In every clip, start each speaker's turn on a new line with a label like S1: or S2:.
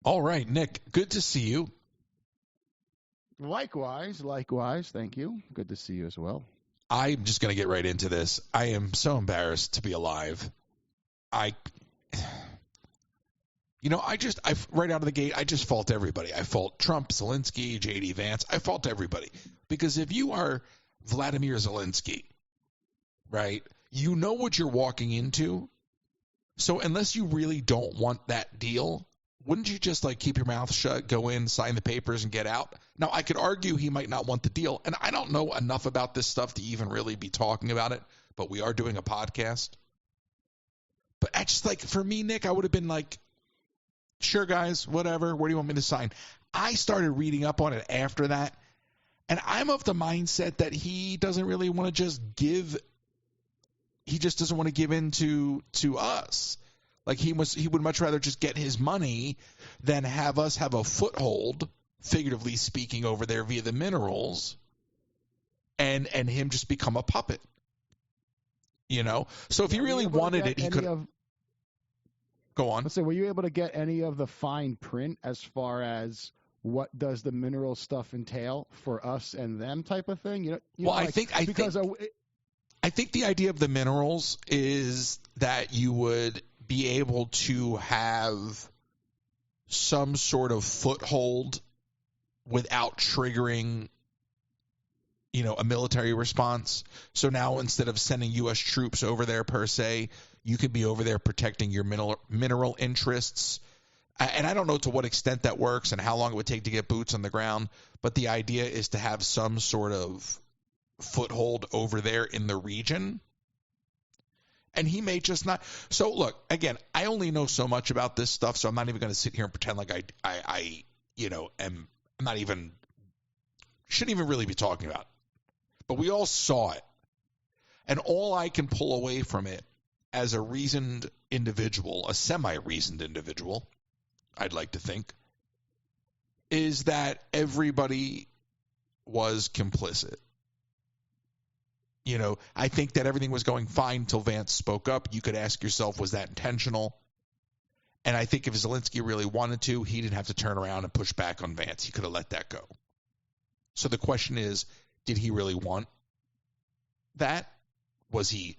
S1: All right, Nick, good to see you.
S2: Likewise. Thank you. Good to see you as well.
S1: I'm just going to get right into this. I am so embarrassed to be alive. I right out of the gate, I just fault everybody. I fault Trump, Zelensky, J.D. Vance. I fault everybody. Because if you are Vladimir Zelensky, right, you know what you're walking into. So unless you really don't want that deal, wouldn't you just keep your mouth shut, go in, sign the papers, and get out? Now, I could argue he might not want the deal, and I don't know enough about this stuff to even really be talking about it, but we are doing a podcast. But I just for me, Nick, I would have been sure, guys, whatever, where do you want me to sign? I started reading up on it after that, and I'm of the mindset that he doesn't really want to just give. He just doesn't want to give in to us. He would much rather just get his money than have us have a foothold, figuratively speaking, over there via the minerals, and him just become a puppet. So if he really wanted it, he could go on.
S2: Let's say, were you able to get any of the fine print as far as what does the mineral stuff entail for us and them type of thing?
S1: I think the idea of the minerals is that you would be able to have some sort of foothold without triggering, a military response. So now instead of sending U.S. troops over there per se, you could be over there protecting your mineral interests. And I don't know to what extent that works and how long it would take to get boots on the ground, but the idea is to have some sort of foothold over there in the region. And he may just not. So look, again, I only know so much about this stuff, so I'm not even going to sit here and pretend like I'm not even, shouldn't even really be talking about it. But we all saw it. And all I can pull away from it as a reasoned individual, a semi-reasoned individual, I'd like to think, is that everybody was complicit. I think that everything was going fine until Vance spoke up. You could ask yourself, was that intentional? And I think if Zelensky really wanted to, he didn't have to turn around and push back on Vance. He could have let that go. So the question is, did he really want that? Was he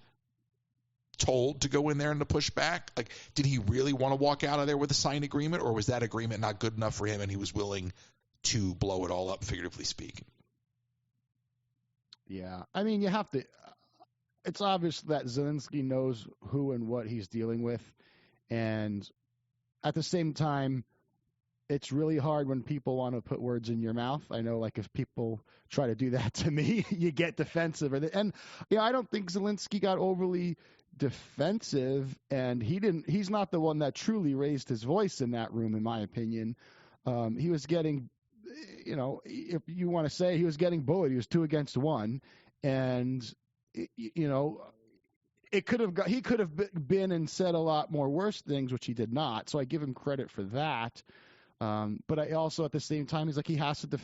S1: told to go in there and to push back? Did he really want to walk out of there with a signed agreement, or was that agreement not good enough for him and he was willing to blow it all up, figuratively speaking?
S2: Yeah, I mean, you have to. It's obvious that Zelensky knows who and what he's dealing with, and at the same time, it's really hard when people want to put words in your mouth. I know, if people try to do that to me, you get defensive. And I don't think Zelensky got overly defensive, and he's not the one that truly raised his voice in that room, in my opinion. He was getting, if you want to say, he was getting bullied. He was 2 against 1, and he could have been and said a lot more worse things, which he did not. So I give him credit for that. But I also, at the same time, he's he has to.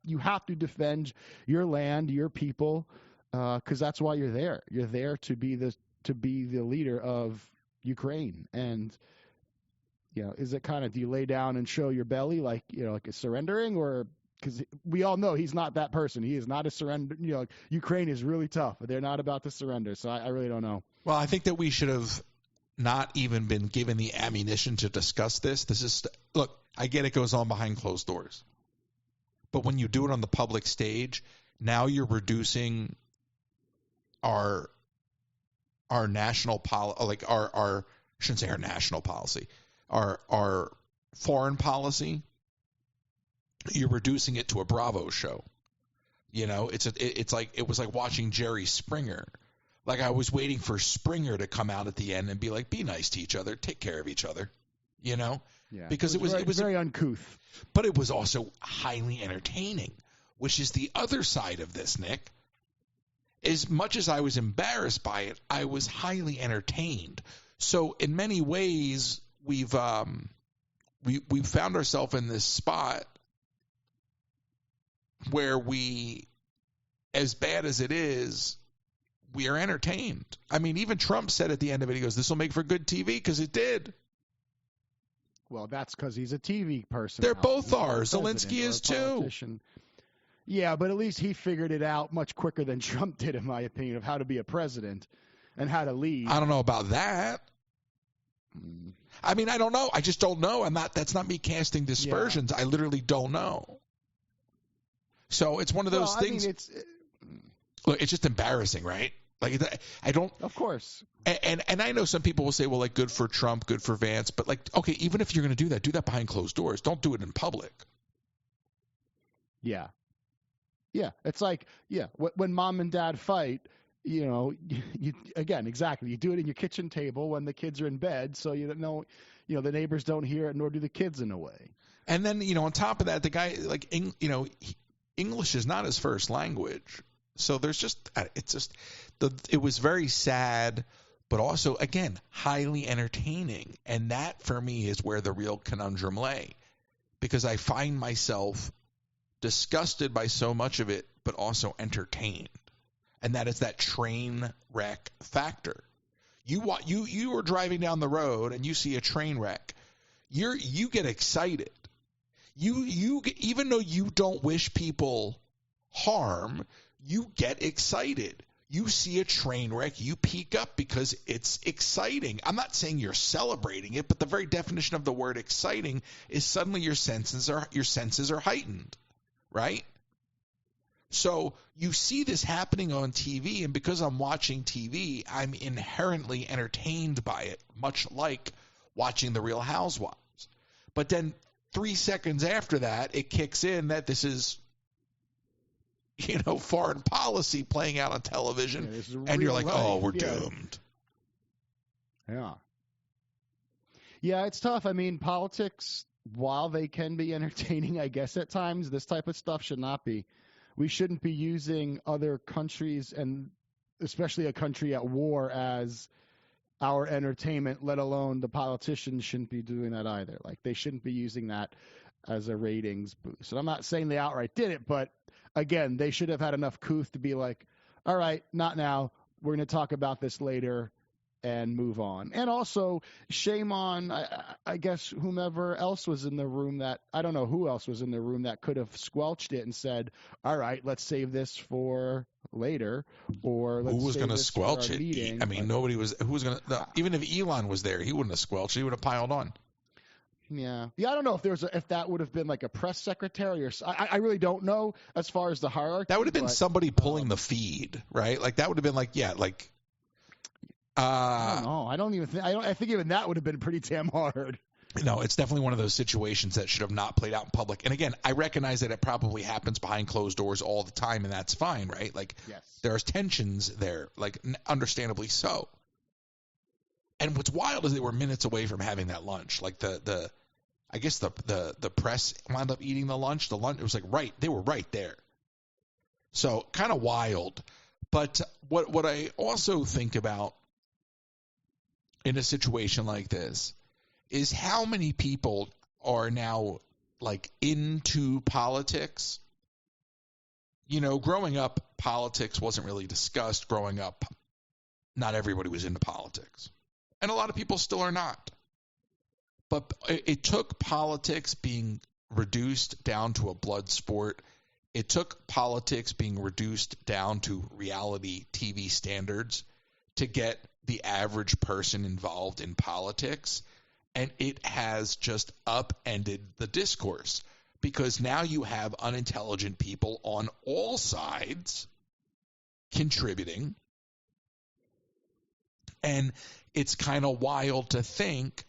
S2: You have to defend your land, your people, because that's why you're there. You're there to be the leader of Ukraine. And is it kind of, do you lay down and show your belly like a surrendering, or because we all know he's not that person. He is not a surrender. Ukraine is really tough, but they're not about to surrender. So I really don't know.
S1: Well, I think that we should have not even been given the ammunition to discuss this. Look, I get it goes on behind closed doors. But when you do it on the public stage, now you're reducing our national policy, our shouldn't say our national policy, our foreign policy. You're reducing it to a Bravo show. It was like watching Jerry Springer. I was waiting for Springer to come out at the end and be like, be nice to each other, take care of each other, Yeah. Because it was
S2: very uncouth.
S1: But it was also highly entertaining, which is the other side of this, Nick. As much as I was embarrassed by it, I was highly entertained. So in many ways, we've found ourselves in this spot where we, as bad as it is, we are entertained. I mean, even Trump said at the end of it, he goes, this will make for good TV, because it did.
S2: Well, that's because he's a TV person.
S1: They
S2: now.
S1: both
S2: He's not
S1: are.
S2: a president
S1: Zelensky
S2: or a
S1: is too.
S2: politician. Yeah, but at least he figured it out much quicker than Trump did, in my opinion, of how to be a president and how to lead.
S1: I don't know about that. I mean, I don't know. I just don't know. That's not me casting dispersions. Yeah. I literally don't know. So it's one of those things.
S2: I mean,
S1: look, it's just embarrassing, right? Like, I don't.
S2: Of course.
S1: And I know some people will say, well, like, good for Trump, good for Vance. But, like, okay, even if you're going to do that behind closed doors. Don't do it in public.
S2: Yeah. Yeah. It's like, when mom and dad fight, you again, exactly. You do it in your kitchen table when the kids are in bed, so you don't know, the neighbors don't hear it, nor do the kids in a way.
S1: And then, on top of that, the guy, like, English is not his first language. So it was very sad, but also, again, highly entertaining. And that, for me, is where the real conundrum lay. Because I find myself disgusted by so much of it, but also entertained. And that is that train wreck factor. You are driving down the road and you see a train wreck. You get excited. You even though you don't wish people harm, you get excited. You see a train wreck, you peak up because it's exciting. I'm not saying you're celebrating it, but the very definition of the word exciting is suddenly your senses are heightened, right? So you see this happening on TV, and because I'm watching TV, I'm inherently entertained by it, much like watching The Real Housewives. But then 3 seconds after that, it kicks in that this is, foreign policy playing out on television, and you're like, oh, we're doomed.
S2: Yeah. Yeah, it's tough. I mean, politics, while they can be entertaining, I guess at times, this type of stuff should not be. We shouldn't be using other countries, and especially a country at war, as our entertainment, let alone the politicians shouldn't be doing that either. Like, they shouldn't be using that as a ratings boost. And I'm not saying they outright did it, but again, they should have had enough couth to be like, all right, not now. We're going to talk about this later and move on. And also, shame on, I guess, whomever else was in the room I don't know who else was in the room that could have squelched it and said, all right, let's save this for later, or let's
S1: who was
S2: going to
S1: squelch it?
S2: Meeting.
S1: I mean, nobody was. Who was going to? Even if Elon was there, he wouldn't have squelched. He would have piled on.
S2: Yeah. I don't know if that would have been like a press secretary or I really don't know as far as the hierarchy.
S1: That would have been somebody pulling the feed, right? Like that would have been like, yeah, like.
S2: I don't know. I don't even think. I think even that would have been pretty damn hard.
S1: No, it's definitely one of those situations that should have not played out in public. And again, I recognize that it probably happens behind closed doors all the time, and that's fine, right? Like, yes. There's tensions there, like understandably so. And what's wild is they were minutes away from having that lunch. Like I guess the press wound up eating the lunch. The lunch, it was like they were right there. So kind of wild. But what I also think about in a situation like this is how many people are now like into politics. Growing up, politics wasn't really discussed. Growing up, not everybody was into politics. And a lot of people still are not. But it took politics being reduced down to a blood sport. It took politics being reduced down to reality TV standards to get the average person involved in politics. And it has just upended the discourse because now you have unintelligent people on all sides contributing. And it's kind of wild to think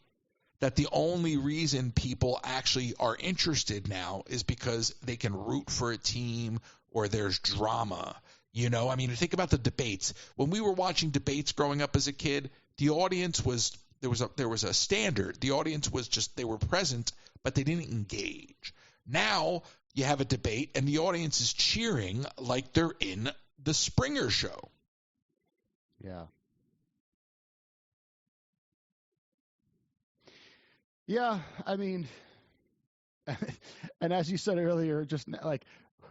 S1: that the only reason people actually are interested now is because they can root for a team or there's drama. I mean, think about the debates. When we were watching debates growing up as a kid, the audience was there was a standard. The audience was just they were present, but they didn't engage. Now you have a debate and the audience is cheering like they're in the Springer show.
S2: Yeah. Yeah, I mean, and as you said earlier, just like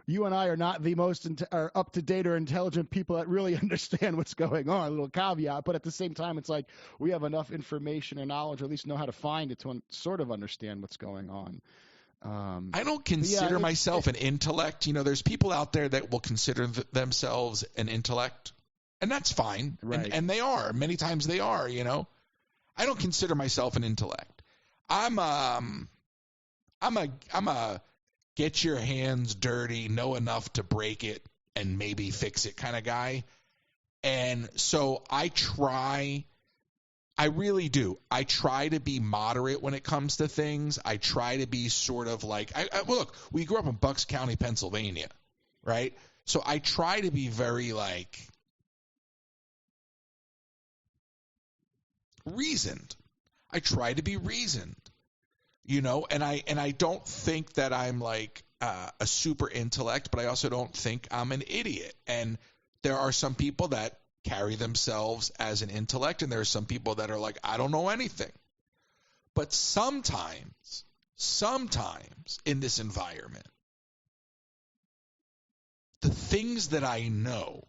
S2: you and I are not the most are up to date or intelligent people that really understand what's going on. A little caveat, but at the same time, it's like we have enough information or knowledge, or at least know how to find it to sort of understand what's going on.
S1: I don't consider myself an intellect. There's people out there that will consider themselves an intellect, and that's fine.
S2: Right.
S1: And they are. Many times they are, I don't consider myself an intellect. I'm a get your hands dirty, know enough to break it, and maybe fix it kind of guy. And so I really do. I try to be moderate when it comes to things. I try to be sort of like, look, we grew up in Bucks County, Pennsylvania, right? So I try to be very like reasoned. I try to be reasoned. And I don't think that I'm like a super intellect, but I also don't think I'm an idiot. And there are some people that carry themselves as an intellect, and there are some people that are like, I don't know anything. But sometimes in this environment, the things that I know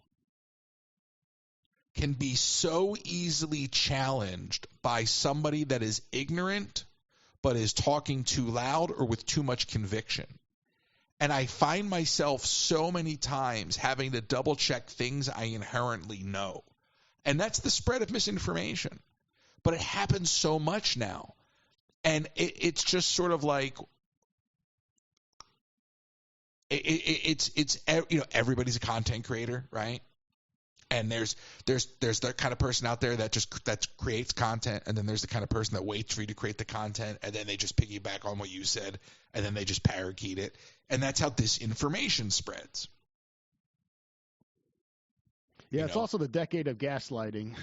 S1: can be so easily challenged by somebody that is ignorant but is talking too loud or with too much conviction. And I find myself so many times having to double check things I inherently know. And that's the spread of misinformation. But it happens so much now. And it's just sort of like, everybody's a content creator, right? And there's that kind of person out there that creates content, and then there's the kind of person that waits for you to create the content, and then they just piggyback on what you said, and then they just parakeet it, and that's how disinformation spreads.
S2: Yeah, it's also the decade of gaslighting.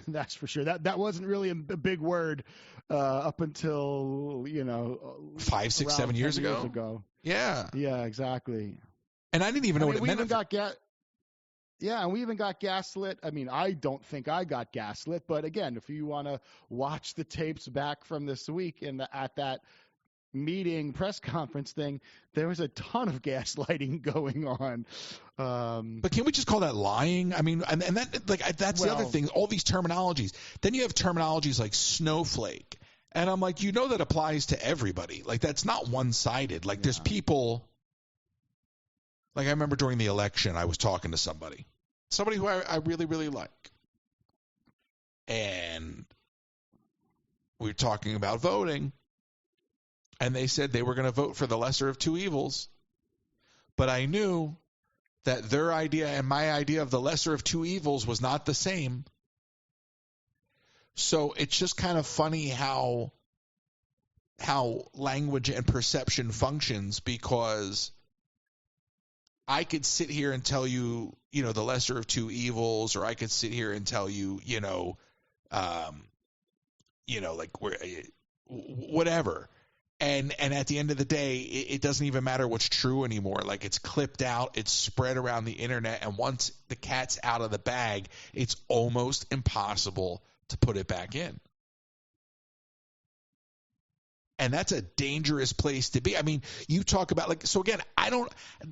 S2: That's for sure. That wasn't really a big word up until
S1: 5, 6, 7 years ago. Yeah.
S2: Yeah, exactly.
S1: And I didn't even know what it meant.
S2: And we even got gaslit. I mean, I don't think I got gaslit, but again, if you want to watch the tapes back from this week at that meeting press conference thing, there was a ton of gaslighting going on.
S1: But can we just call that lying? I mean, and that's the other thing. All these terminologies. Then you have terminologies like snowflake, and I'm like, that applies to everybody. Like that's not one-sided. Like there's people. Like I remember during the election, I was talking to somebody who I really, really like. And we were talking about voting, and they said they were going to vote for the lesser of two evils. But I knew that their idea and my idea of the lesser of two evils was not the same. So it's just kind of funny how language and perception functions, because I could sit here and tell you, the lesser of two evils, or I could sit here and tell you, like whatever. And at the end of the day, it doesn't even matter what's true anymore. Like it's clipped out, it's spread around the internet, and once the cat's out of the bag, it's almost impossible to put it back in. And that's a dangerous place to be. I mean, you talk about so again,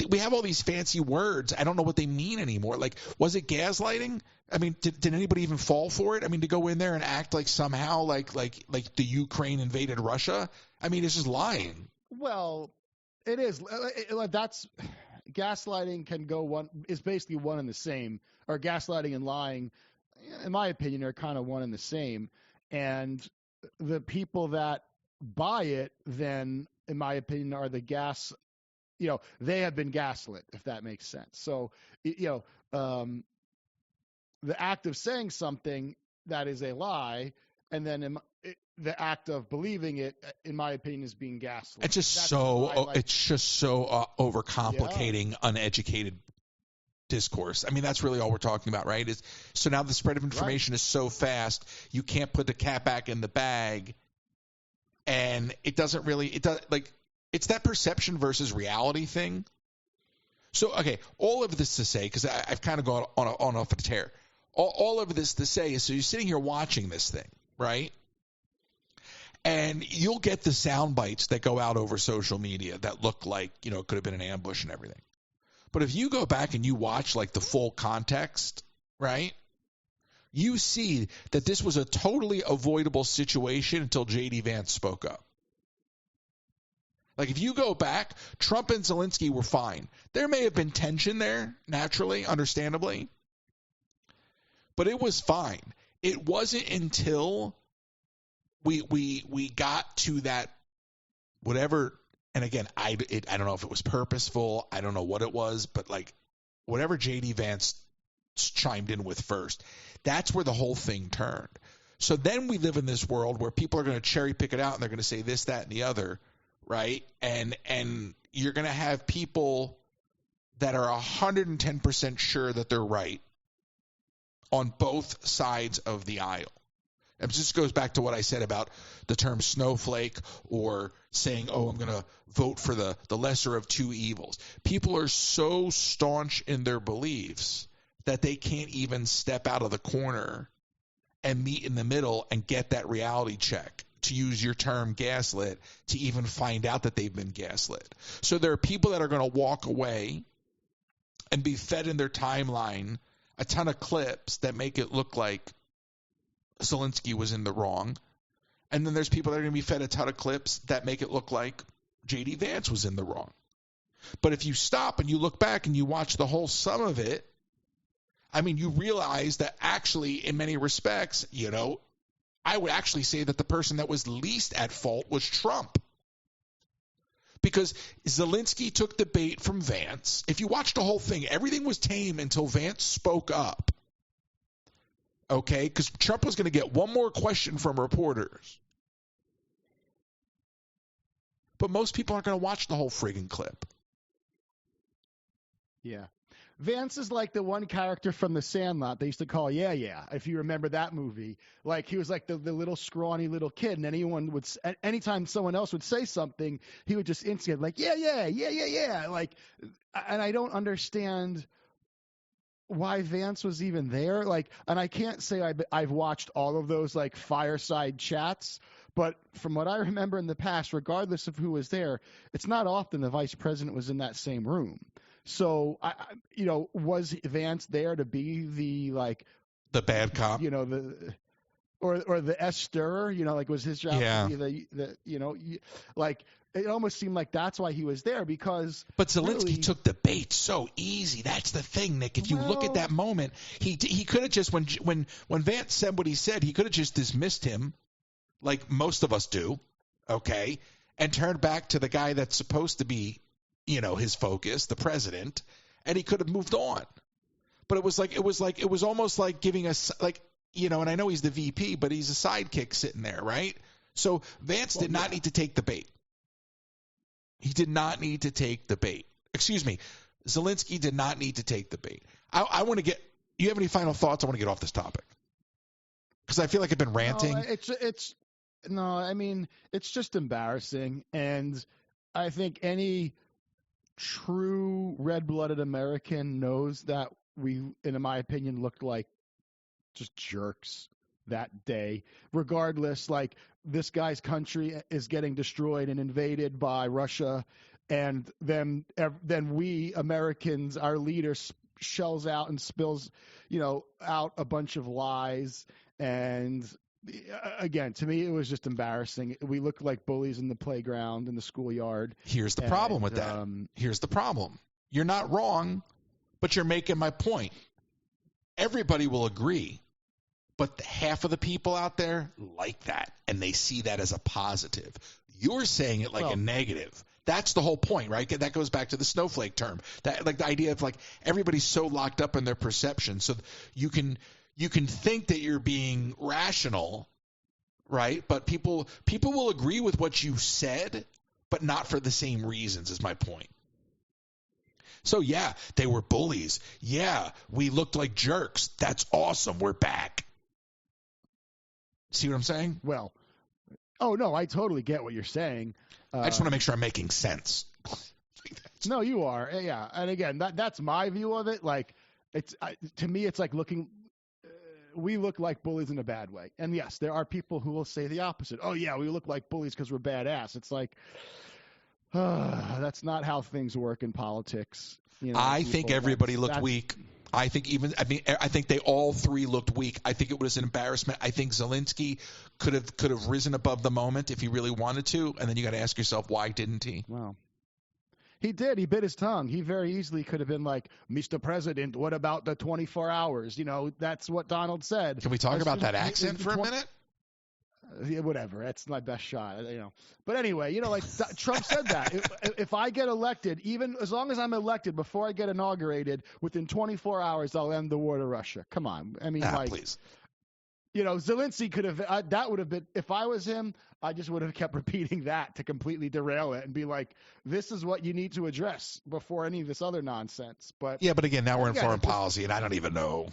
S1: we have all these fancy words. I don't know what they mean anymore. Like, was it gaslighting? I mean, did anybody even fall for it? I mean, to go in there and act like somehow like the Ukraine invaded Russia? I mean, it's just lying.
S2: Well, it is. That's gaslighting is basically one and the same. Or gaslighting and lying, in my opinion, are kind of one and the same. And the people that buy it, then, in my opinion, are the they have been gaslit, if that makes sense. So, the act of saying something that is a lie, and then the act of believing it, in my opinion, is being gaslit.
S1: It's just so overcomplicating uneducated discourse. I mean, that's really all we're talking about, right? So now the spread of information is so fast, you can't put the cat back in the bag. And it's that perception versus reality thing. So, okay, all of this to say, because I've kind of gone on off a tear. All of this to say is, so you're sitting here watching this thing, right? And you'll get the sound bites that go out over social media that look like, it could have been an ambush and everything. But if you go back and you watch like the full context, right, you see that this was a totally avoidable situation until J.D. Vance spoke up. Like, if you go back, Trump and Zelensky were fine. There may have been tension there, naturally, understandably, but it was fine. It wasn't until we got to that whatever, and again, I don't know if it was purposeful, I don't know what it was, but like whatever J.D. Vance chimed in with first, that's where the whole thing turned. So then we live in this world where people are going to cherry pick it out and they're going to say this, that, and the other, right? And you're going to have people that are 110% sure that they're right on both sides of the aisle. It just goes back to what I said about the term snowflake or saying, oh, I'm going to vote for the lesser of two evils. People are so staunch in their beliefs that they can't even step out of the corner and meet in the middle and get that reality check, to use your term gaslit, to even find out that they've been gaslit. So there are people that are going to walk away and be fed in their timeline a ton of clips that make it look like Zelensky was in the wrong. And then there's people that are going to be fed a ton of clips that make it look like J.D. Vance was in the wrong. But if you stop and you look back and you watch the whole sum of it, I mean, you realize that actually, in many respects, I would actually say that the person that was least at fault was Trump. Because Zelensky took the bait from Vance. If you watch the whole thing, everything was tame until Vance spoke up. Okay? Because Trump was going to get one more question from reporters. But most people aren't going to watch the whole friggin' clip.
S2: Yeah. Vance is like the one character from The Sandlot they used to call Yeah, Yeah, if you remember that movie. Like, he was like the little scrawny little kid, and anytime someone else would say something, he would just instigate, like, yeah, yeah, yeah, yeah, yeah. Like, and I don't understand why Vance was even there. Like, and I can't say I've watched all of those, like, fireside chats, but from what I remember in the past, regardless of who was there, it's not often the vice president was in that same room. So, was Vance there to be the
S1: bad cop,
S2: or the S-stirrer, like, was his job to be it almost seemed like that's why he was there, because.
S1: But Zelensky really took the bait so easy. That's the thing, Nick. If you look at that moment, he could have just, when Vance said what he said, he could have just dismissed him, like most of us do, okay, and turned back to the guy that's supposed to be, his focus, the president, and he could have moved on. But it was almost like giving us, like, and I know he's the VP, but he's a sidekick sitting there, right? So Vance did not need to take the bait. He did not need to take the bait. Excuse me. Zelensky did not need to take the bait. I want to get, you have any final thoughts? I want to get off this topic, because I feel like I've been ranting.
S2: It's just embarrassing. And I think any true red-blooded American knows that we, in my opinion, looked like just jerks that day. Regardless, like, this guy's country is getting destroyed and invaded by Russia, and then we Americans, our leader, shells out and spills, out a bunch of lies. And again, to me, it was just embarrassing. We looked like bullies in the playground, in the schoolyard.
S1: Here's the problem with that. Here's the problem. You're not wrong, but you're making my point. Everybody will agree, but half of the people out there like that, and they see that as a positive. You're saying it like a negative. That's the whole point, right? That goes back to the snowflake term. That, like, the idea of, like, everybody's so locked up in their perception, so you can think that you're being rational, right? But people will agree with what you said, but not for the same reasons, is my point. So, yeah, they were bullies. Yeah, we looked like jerks. That's awesome. We're back. See what I'm saying?
S2: Well, oh, no, I totally get what you're saying.
S1: I just want to make sure I'm making sense.
S2: No, you are. Yeah. And again, that's my view of it. Like, to me, it's like we look like bullies in a bad way. And yes, there are people who will say the opposite. Oh, yeah, we look like bullies because we're badass. It's like, That's not how things work in politics.
S1: I think everybody looked weak. I think they all three looked weak. I think it was an embarrassment. I think Zelensky could have risen above the moment if he really wanted to, and then you got to ask yourself, why didn't he?
S2: Well, he did. He bit his tongue. He very easily could have been like, Mr. President, what about the 24 hours? That's what Donald said.
S1: Can we talk about that accent for a minute?
S2: Yeah, whatever. That's my best shot, But anyway, like Trump said that if I get elected, even as long as I'm elected before I get inaugurated, within 24 hours I'll end the war to Russia. Come on,
S1: please.
S2: Zelensky could have. That would have been, if I was him, I just would have kept repeating that to completely derail it and be like, "This is what you need to address before any of this other nonsense." But
S1: yeah, but again, now we're in foreign policy, and I don't even know,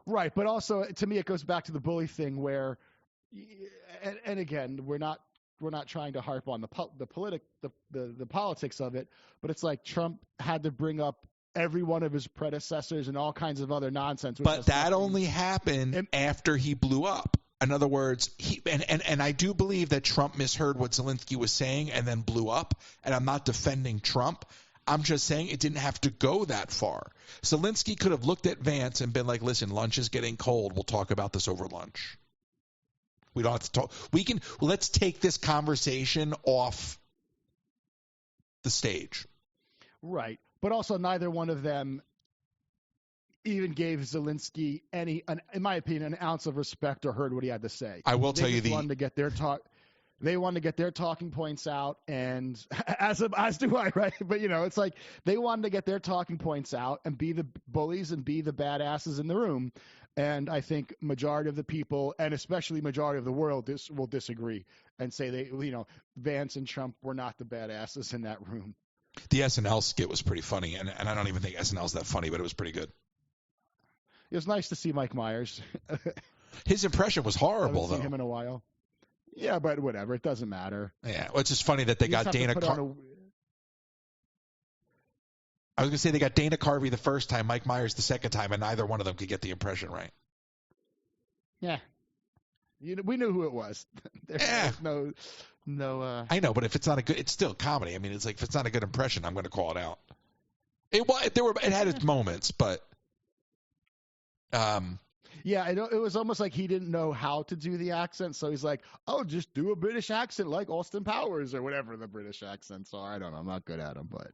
S2: Right, but also to me, it goes back to the bully thing where. And again, we're not trying to harp on the politics of it, but it's like Trump had to bring up every one of his predecessors and all kinds of other nonsense.
S1: But that only happened after he blew up. In other words, and I do believe that Trump misheard what Zelensky was saying and then blew up. And I'm not defending Trump. I'm just saying it didn't have to go that far. Zelensky could have looked at Vance and been like, "Listen, lunch is getting cold. We'll talk about this over lunch." We don't have to talk. Let's take this conversation off the stage.
S2: Right. But also neither one of them even gave Zelensky in my opinion, an ounce of respect or heard what he had to say.
S1: I will tell you
S2: They wanted to get their talking points out, and as do I, right? But it's like they wanted to get their talking points out and be the bullies and be the badasses in the room. And I think majority of the people, and especially majority of the world, will disagree and say Vance and Trump were not the badasses in that room.
S1: The SNL skit was pretty funny, and I don't even think SNL's that funny, but it was pretty good.
S2: It was nice to see Mike Myers.
S1: His impression was horrible, though.
S2: I haven't seen him in a while. Yeah, but whatever. It doesn't matter.
S1: Yeah, well, it's just funny that they got Dana Carvey. I was going to say they got Dana Carvey the first time, Mike Myers the second time, and neither one of them could get the impression right.
S2: Yeah. We knew who it was. There's no.
S1: I know, but if it's not a good, it's still comedy. I mean, it's like if it's not a good impression, I'm going to call it out. It had its moments, but.
S2: Yeah, it was almost like he didn't know how to do the accent, so he's like, "Oh, just do a British accent like Austin Powers or whatever the British accents are." I don't know, I'm not good at them, but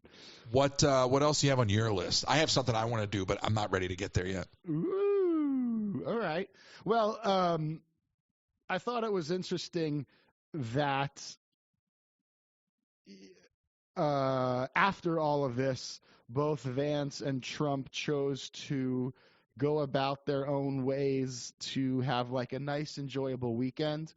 S1: what else do you have on your list? I have something I want to do, but I'm not ready to get there yet.
S2: Ooh, all right. Well, I thought it was interesting that after all of this, both Vance and Trump chose to go about their own ways to have like a nice, enjoyable weekend,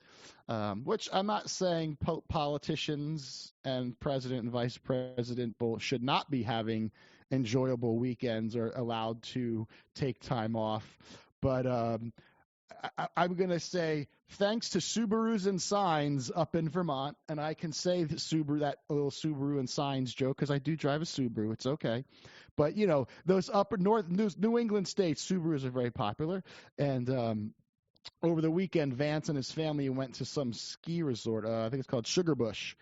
S2: which I'm not saying politicians and president and vice president both should not be having enjoyable weekends or allowed to take time off. But I'm going to say thanks to Subarus and signs up in Vermont, and I can say that little Subaru and signs joke because I do drive a Subaru. It's okay. But, those upper north New England states, Subarus are very popular. And over the weekend, Vance and his family went to some ski resort. I think it's called Sugarbush.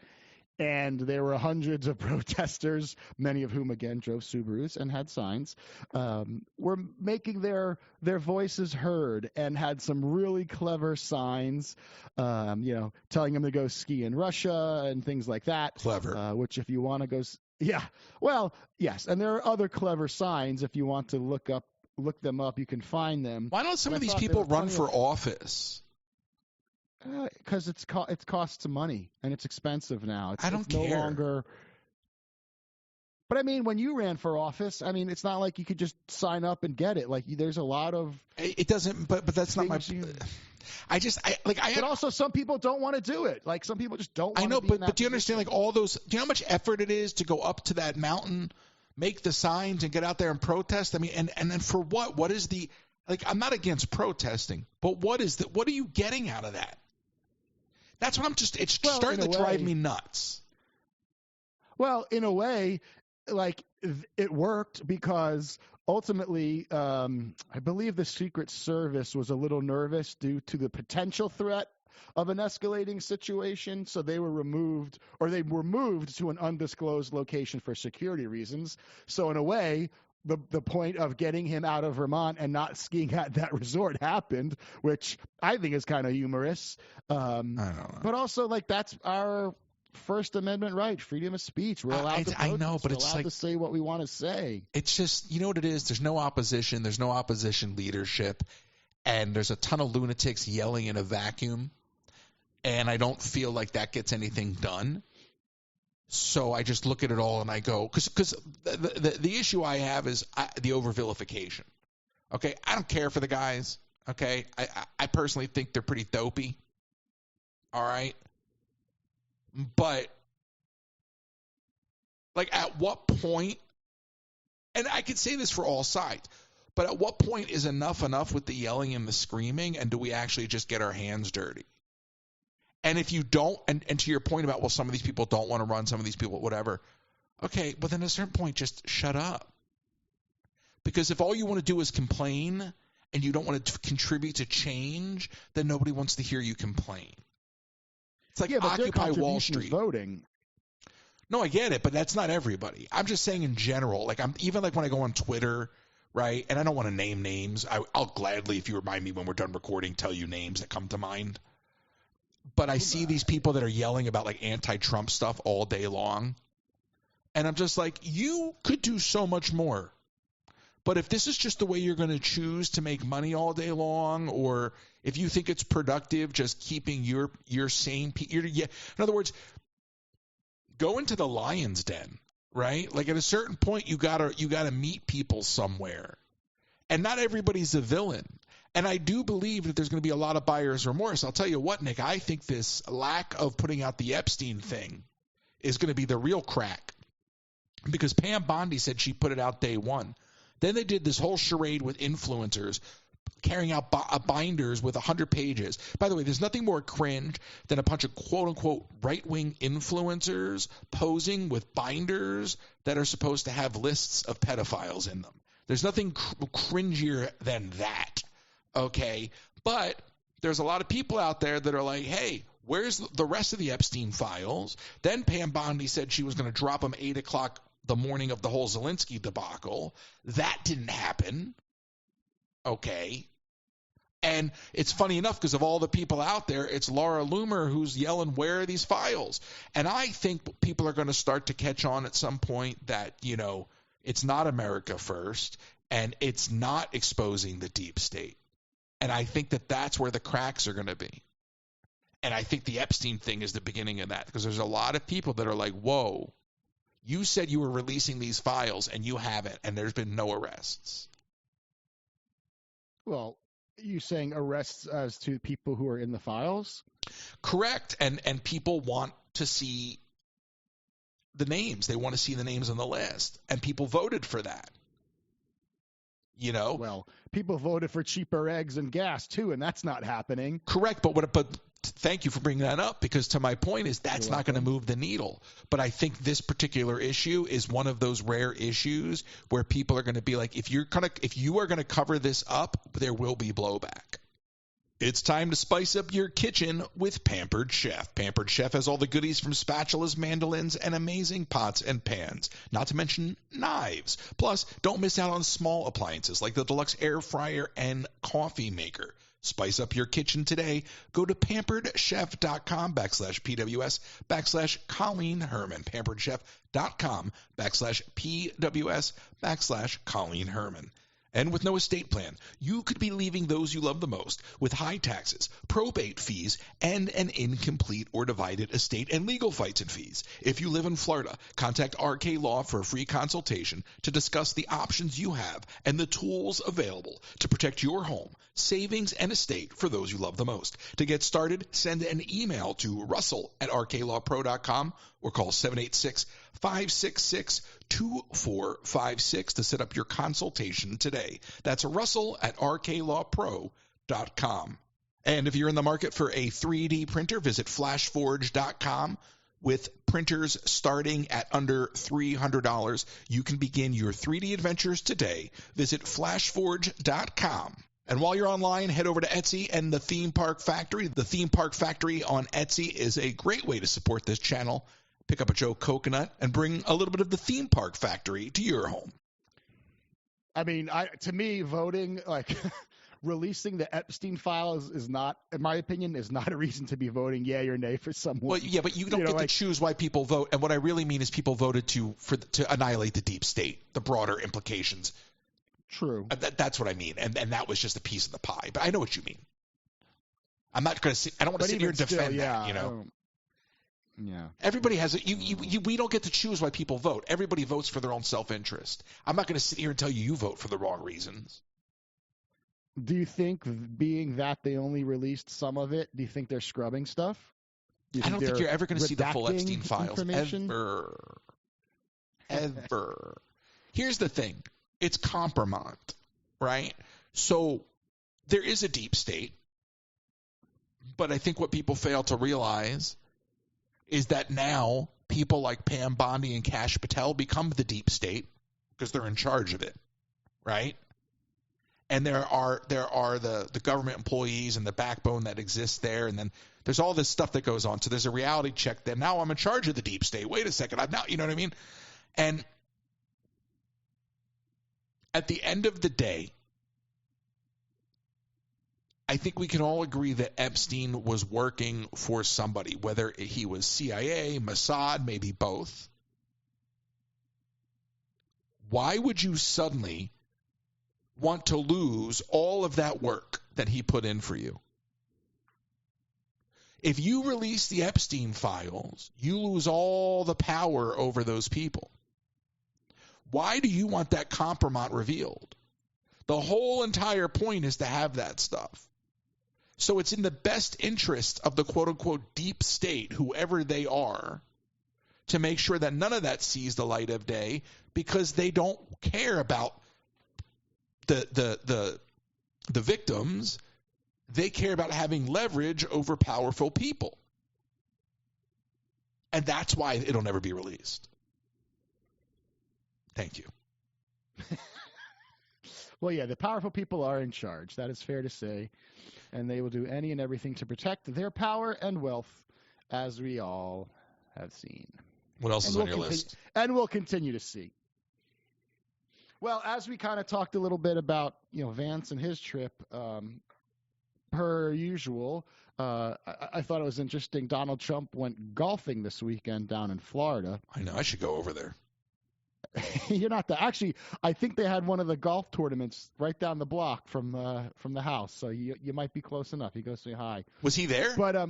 S2: And there were hundreds of protesters, many of whom, again, drove Subarus and had signs, were making their voices heard and had some really clever signs, telling them to go ski in Russia and things like that.
S1: Clever.
S2: Which if you want to go yeah. Well, yes. And there are other clever signs. If you want to look them up, you can find them.
S1: Why don't some of these people run for office?
S2: Because it costs money and it's expensive now.
S1: I don't care.
S2: No longer. But I mean, when you ran for office, I mean, it's not like you could just sign up and get it. Like, there's a lot of.
S1: It doesn't. But that's not my. But
S2: also, some people don't want to do it. Like, some people just don't want to.
S1: I know, but do you understand? Like, all those. Do you know how much effort it is to go up to that mountain, make the signs, and get out there and protest? I mean, and then for what? What is the? Like, I'm not against protesting, but what is what are you getting out of that? That's what I'm just. It's starting to drive me nuts.
S2: Well, in a way, like it worked because ultimately, I believe the Secret Service was a little nervous due to the potential threat of an escalating situation, so they were moved to an undisclosed location for security reasons. So in a way, the point of getting him out of Vermont and not skiing at that resort happened, which I think is kind of humorous.
S1: I don't know.
S2: But also, like, that's our First Amendment right, freedom of speech. We're allowed to protest.
S1: I know, but
S2: we're
S1: it's
S2: allowed
S1: like
S2: to say what we want to say.
S1: It's just, you know what it is? There's no opposition. There's no opposition leadership. And there's a ton of lunatics yelling in a vacuum. And I don't feel like that gets anything done. So I just look at it all and I go, because the issue I have is the over-vilification. Okay, I don't care for the guys. Okay, I personally think they're pretty dopey. All right. But, like, at what point, and I could say this for all sides, but at what point is enough with the yelling and the screaming, and do we actually just get our hands dirty? And if you don't, and to your point about, well, some of these people don't want to run, some of these people, whatever, okay, but then at a certain point, just shut up. Because if all you want to do is complain, and you don't want to contribute to change, then nobody wants to hear you complain. It's like Occupy Wall Street.
S2: Voting.
S1: No, I get it, but that's not everybody. I'm just saying in general. Like, I'm even like when I go on Twitter, right? And I don't want to name names. I'll gladly, if you remind me when we're done recording, tell you names that come to mind. But I see these people that are yelling about like anti-Trump stuff all day long, and I'm just like, you could do so much more. But if this is just the way you're going to choose to make money all day long, or if you think it's productive just keeping your sane in other words, go into the lion's den, right? Like at a certain point you gotta meet people somewhere. And not everybody's a villain. And I do believe that there's going to be a lot of buyer's remorse. I'll tell you what, Nick, I think this lack of putting out the Epstein thing is going to be the real crack. Because Pam Bondi said she put it out day one. Then they did this whole charade with influencers carrying out binders with 100 pages. By the way, there's nothing more cringe than a bunch of quote-unquote right-wing influencers posing with binders that are supposed to have lists of pedophiles in them. There's nothing cringier than that, okay? But there's a lot of people out there that are like, hey, where's the rest of the Epstein files? Then Pam Bondi said she was going to drop them 8 o'clock the morning of the whole Zelensky debacle. That didn't happen. Okay. And it's funny enough because of all the people out there, it's Laura Loomer who's yelling, where are these files? And I think people are going to start to catch on at some point that, you know, it's not America first and it's not exposing the deep state. And I think that that's where the cracks are going to be. And I think the Epstein thing is the beginning of that because there's a lot of people that are like, whoa, you said you were releasing these files and you haven't, and there's been no arrests.
S2: Well, you saying arrests as to people who are in the files?
S1: Correct. And people want to see the names. They want to see the names on the list. And people voted for that. You know?
S2: Well, people voted for cheaper eggs and gas, too, and that's not happening.
S1: Correct. But thank you for bringing that up because to my point is that's not going to move the needle. But I think this particular issue is one of those rare issues where people are going to be like, if you are going to cover this up, there will be blowback. It's time to spice up your kitchen with Pampered Chef. Pampered Chef has all the goodies from spatulas, mandolins, and amazing pots and pans, not to mention knives. Plus, don't miss out on small appliances like the deluxe air fryer and coffee maker. Spice up your kitchen today. Go to pamperedchef.com/PWS/Colleen Herman. pamperedchef.com/PWS/Colleen Herman. And with no estate plan, you could be leaving those you love the most with high taxes, probate fees, and an incomplete or divided estate and legal fights and fees. If you live in Florida, contact RK Law for a free consultation to discuss the options you have and the tools available to protect your home, savings, and estate for those you love the most. To get started, send an email to russell@rklawpro.com or call 786-566-2456 to set up your consultation today. That's russell@rklawpro.com. And if you're in the market for a 3D printer, visit flashforge.com. With printers starting at under $300, you can begin your 3D adventures today. Visit flashforge.com. And while you're online, head over to Etsy and the Theme Park Factory. The Theme Park Factory on Etsy is a great way to support this channel. Pick up a Joe Coconut and bring a little bit of the Theme Park Factory to your home.
S2: I mean, to me, voting, like releasing the Epstein files is not, in my opinion, is not a reason to be voting yay or nay for someone.
S1: Well, yeah, but you don't get to choose why people vote. And what I really mean is people voted to annihilate the deep state, the broader implications.
S2: True.
S1: That's what I mean. And that was just a piece of the pie. But I know what you mean. I'm not going to I don't want to sit here and defend that, you know.
S2: Yeah.
S1: Everybody has we don't get to choose why people vote. Everybody votes for their own self-interest. I'm not going to sit here and tell you vote for the wrong reasons.
S2: Do you think, being that they only released some of it, do you think they're scrubbing stuff?
S1: I don't think you're ever going to see the full Epstein files. Ever. Here's the thing. It's compromise, right? So there is a deep state, but I think what people fail to realize is that now people like Pam Bondi and Kash Patel become the deep state because they're in charge of it, right? And there are the government employees and the backbone that exists there, and then there's all this stuff that goes on. So there's a reality check that now I'm in charge of the deep state. Wait a second, I'm not, you know what I mean? And at the end of the day, I think we can all agree that Epstein was working for somebody, whether he was CIA, Mossad, maybe both. Why would you suddenly want to lose all of that work that he put in for you? If you release the Epstein files, you lose all the power over those people. Why do you want that compromise revealed? The whole entire point is to have that stuff. So it's in the best interest of the quote-unquote deep state, whoever they are, to make sure that none of that sees the light of day, because they don't care about the victims. They care about having leverage over powerful people. And that's why it'll never be released. Thank you.
S2: Well, yeah, the powerful people are in charge. That is fair to say. And they will do any and everything to protect their power and wealth, as we all have seen.
S1: What else is on your list?
S2: And we'll continue to see. Well, as we kind of talked a little bit about, Vance and his trip, per usual, I thought it was interesting. Donald Trump went golfing this weekend down in Florida.
S1: I know. I should go over there.
S2: You're not the actually. I think they had one of the golf tournaments right down the block from the house, so you might be close enough. You go say hi.
S1: Was he there?
S2: But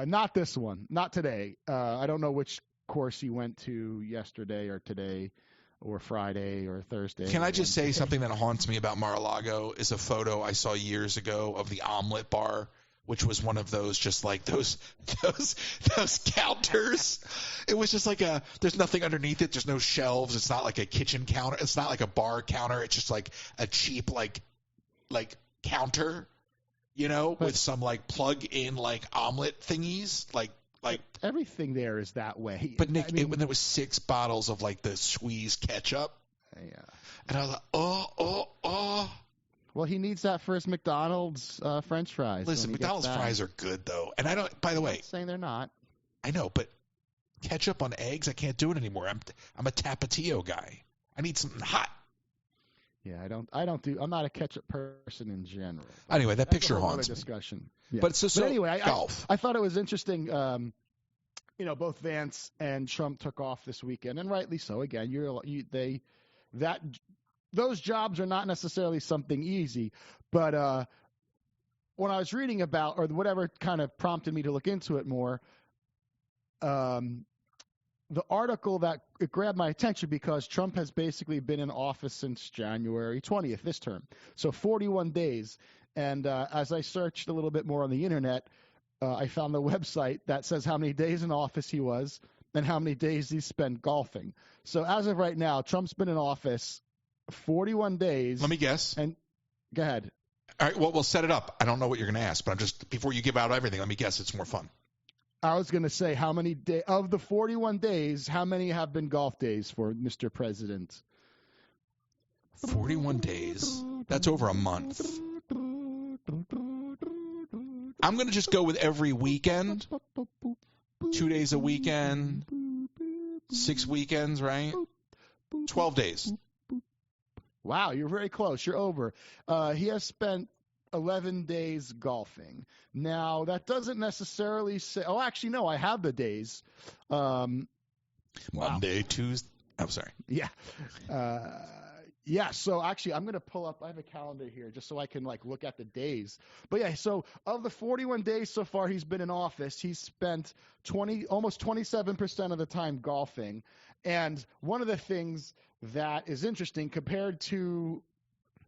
S2: not this one, not today. I don't know which course he went to yesterday or today or Friday or Thursday.
S1: Can I just say something that haunts me about Mar-a-Lago is a photo I saw years ago of the omelet bar, which was one of those, just like those counters. It was just like there's nothing underneath it. There's no shelves. It's not like a kitchen counter. It's not like a bar counter. It's just like a cheap like counter, with some like plug-in like omelet thingies, like.
S2: Everything there is that way.
S1: But Nick, when there was 6 bottles of like the squeeze ketchup,
S2: yeah,
S1: and I was like, oh.
S2: Well, he needs that for his McDonald's French fries.
S1: Listen, McDonald's fries are good, though. And I don't, by the way.
S2: I'm not saying they're not.
S1: I know, but ketchup on eggs, I can't do it anymore. I'm a Tapatio guy. I need something hot.
S2: Yeah, I'm not a ketchup person in general.
S1: Anyway, that picture haunts me.
S2: Discussion. Yeah.
S1: But so
S2: anyway,
S1: golf.
S2: I thought it was interesting. Both Vance and Trump took off this weekend, and rightly so. Again, those jobs are not necessarily something easy, but when I was reading about, or whatever kind of prompted me to look into it more, the article that it grabbed my attention because Trump has basically been in office since January 20th, this term. So 41 days. And as I searched a little bit more on the internet, I found the website that says how many days in office he was and how many days he spent golfing. So as of right now, Trump's been in office 41 days.
S1: Let me guess.
S2: And go ahead.
S1: All right, well, we'll set it up. I don't know what you're going to ask, but before you give out everything, let me guess. It's more fun.
S2: I was going to say, how many of the 41 days, how many have been golf days for Mr. President?
S1: 41 days. That's over a month. I'm going to just go with every weekend, 2 days a weekend, 6 weekends, right? 12 days.
S2: Wow, you're very close. You're over. He has spent 11 days golfing. Now, that doesn't necessarily say... Oh, actually, no, I have the days.
S1: Monday, Tuesday. I'm sorry.
S2: Yeah. Yeah, so actually, I'm going to pull up... I have a calendar here just so I can look at the days. But yeah, so of the 41 days so far he's been in office, he's spent almost 27% of the time golfing. And one of the things that is interesting compared to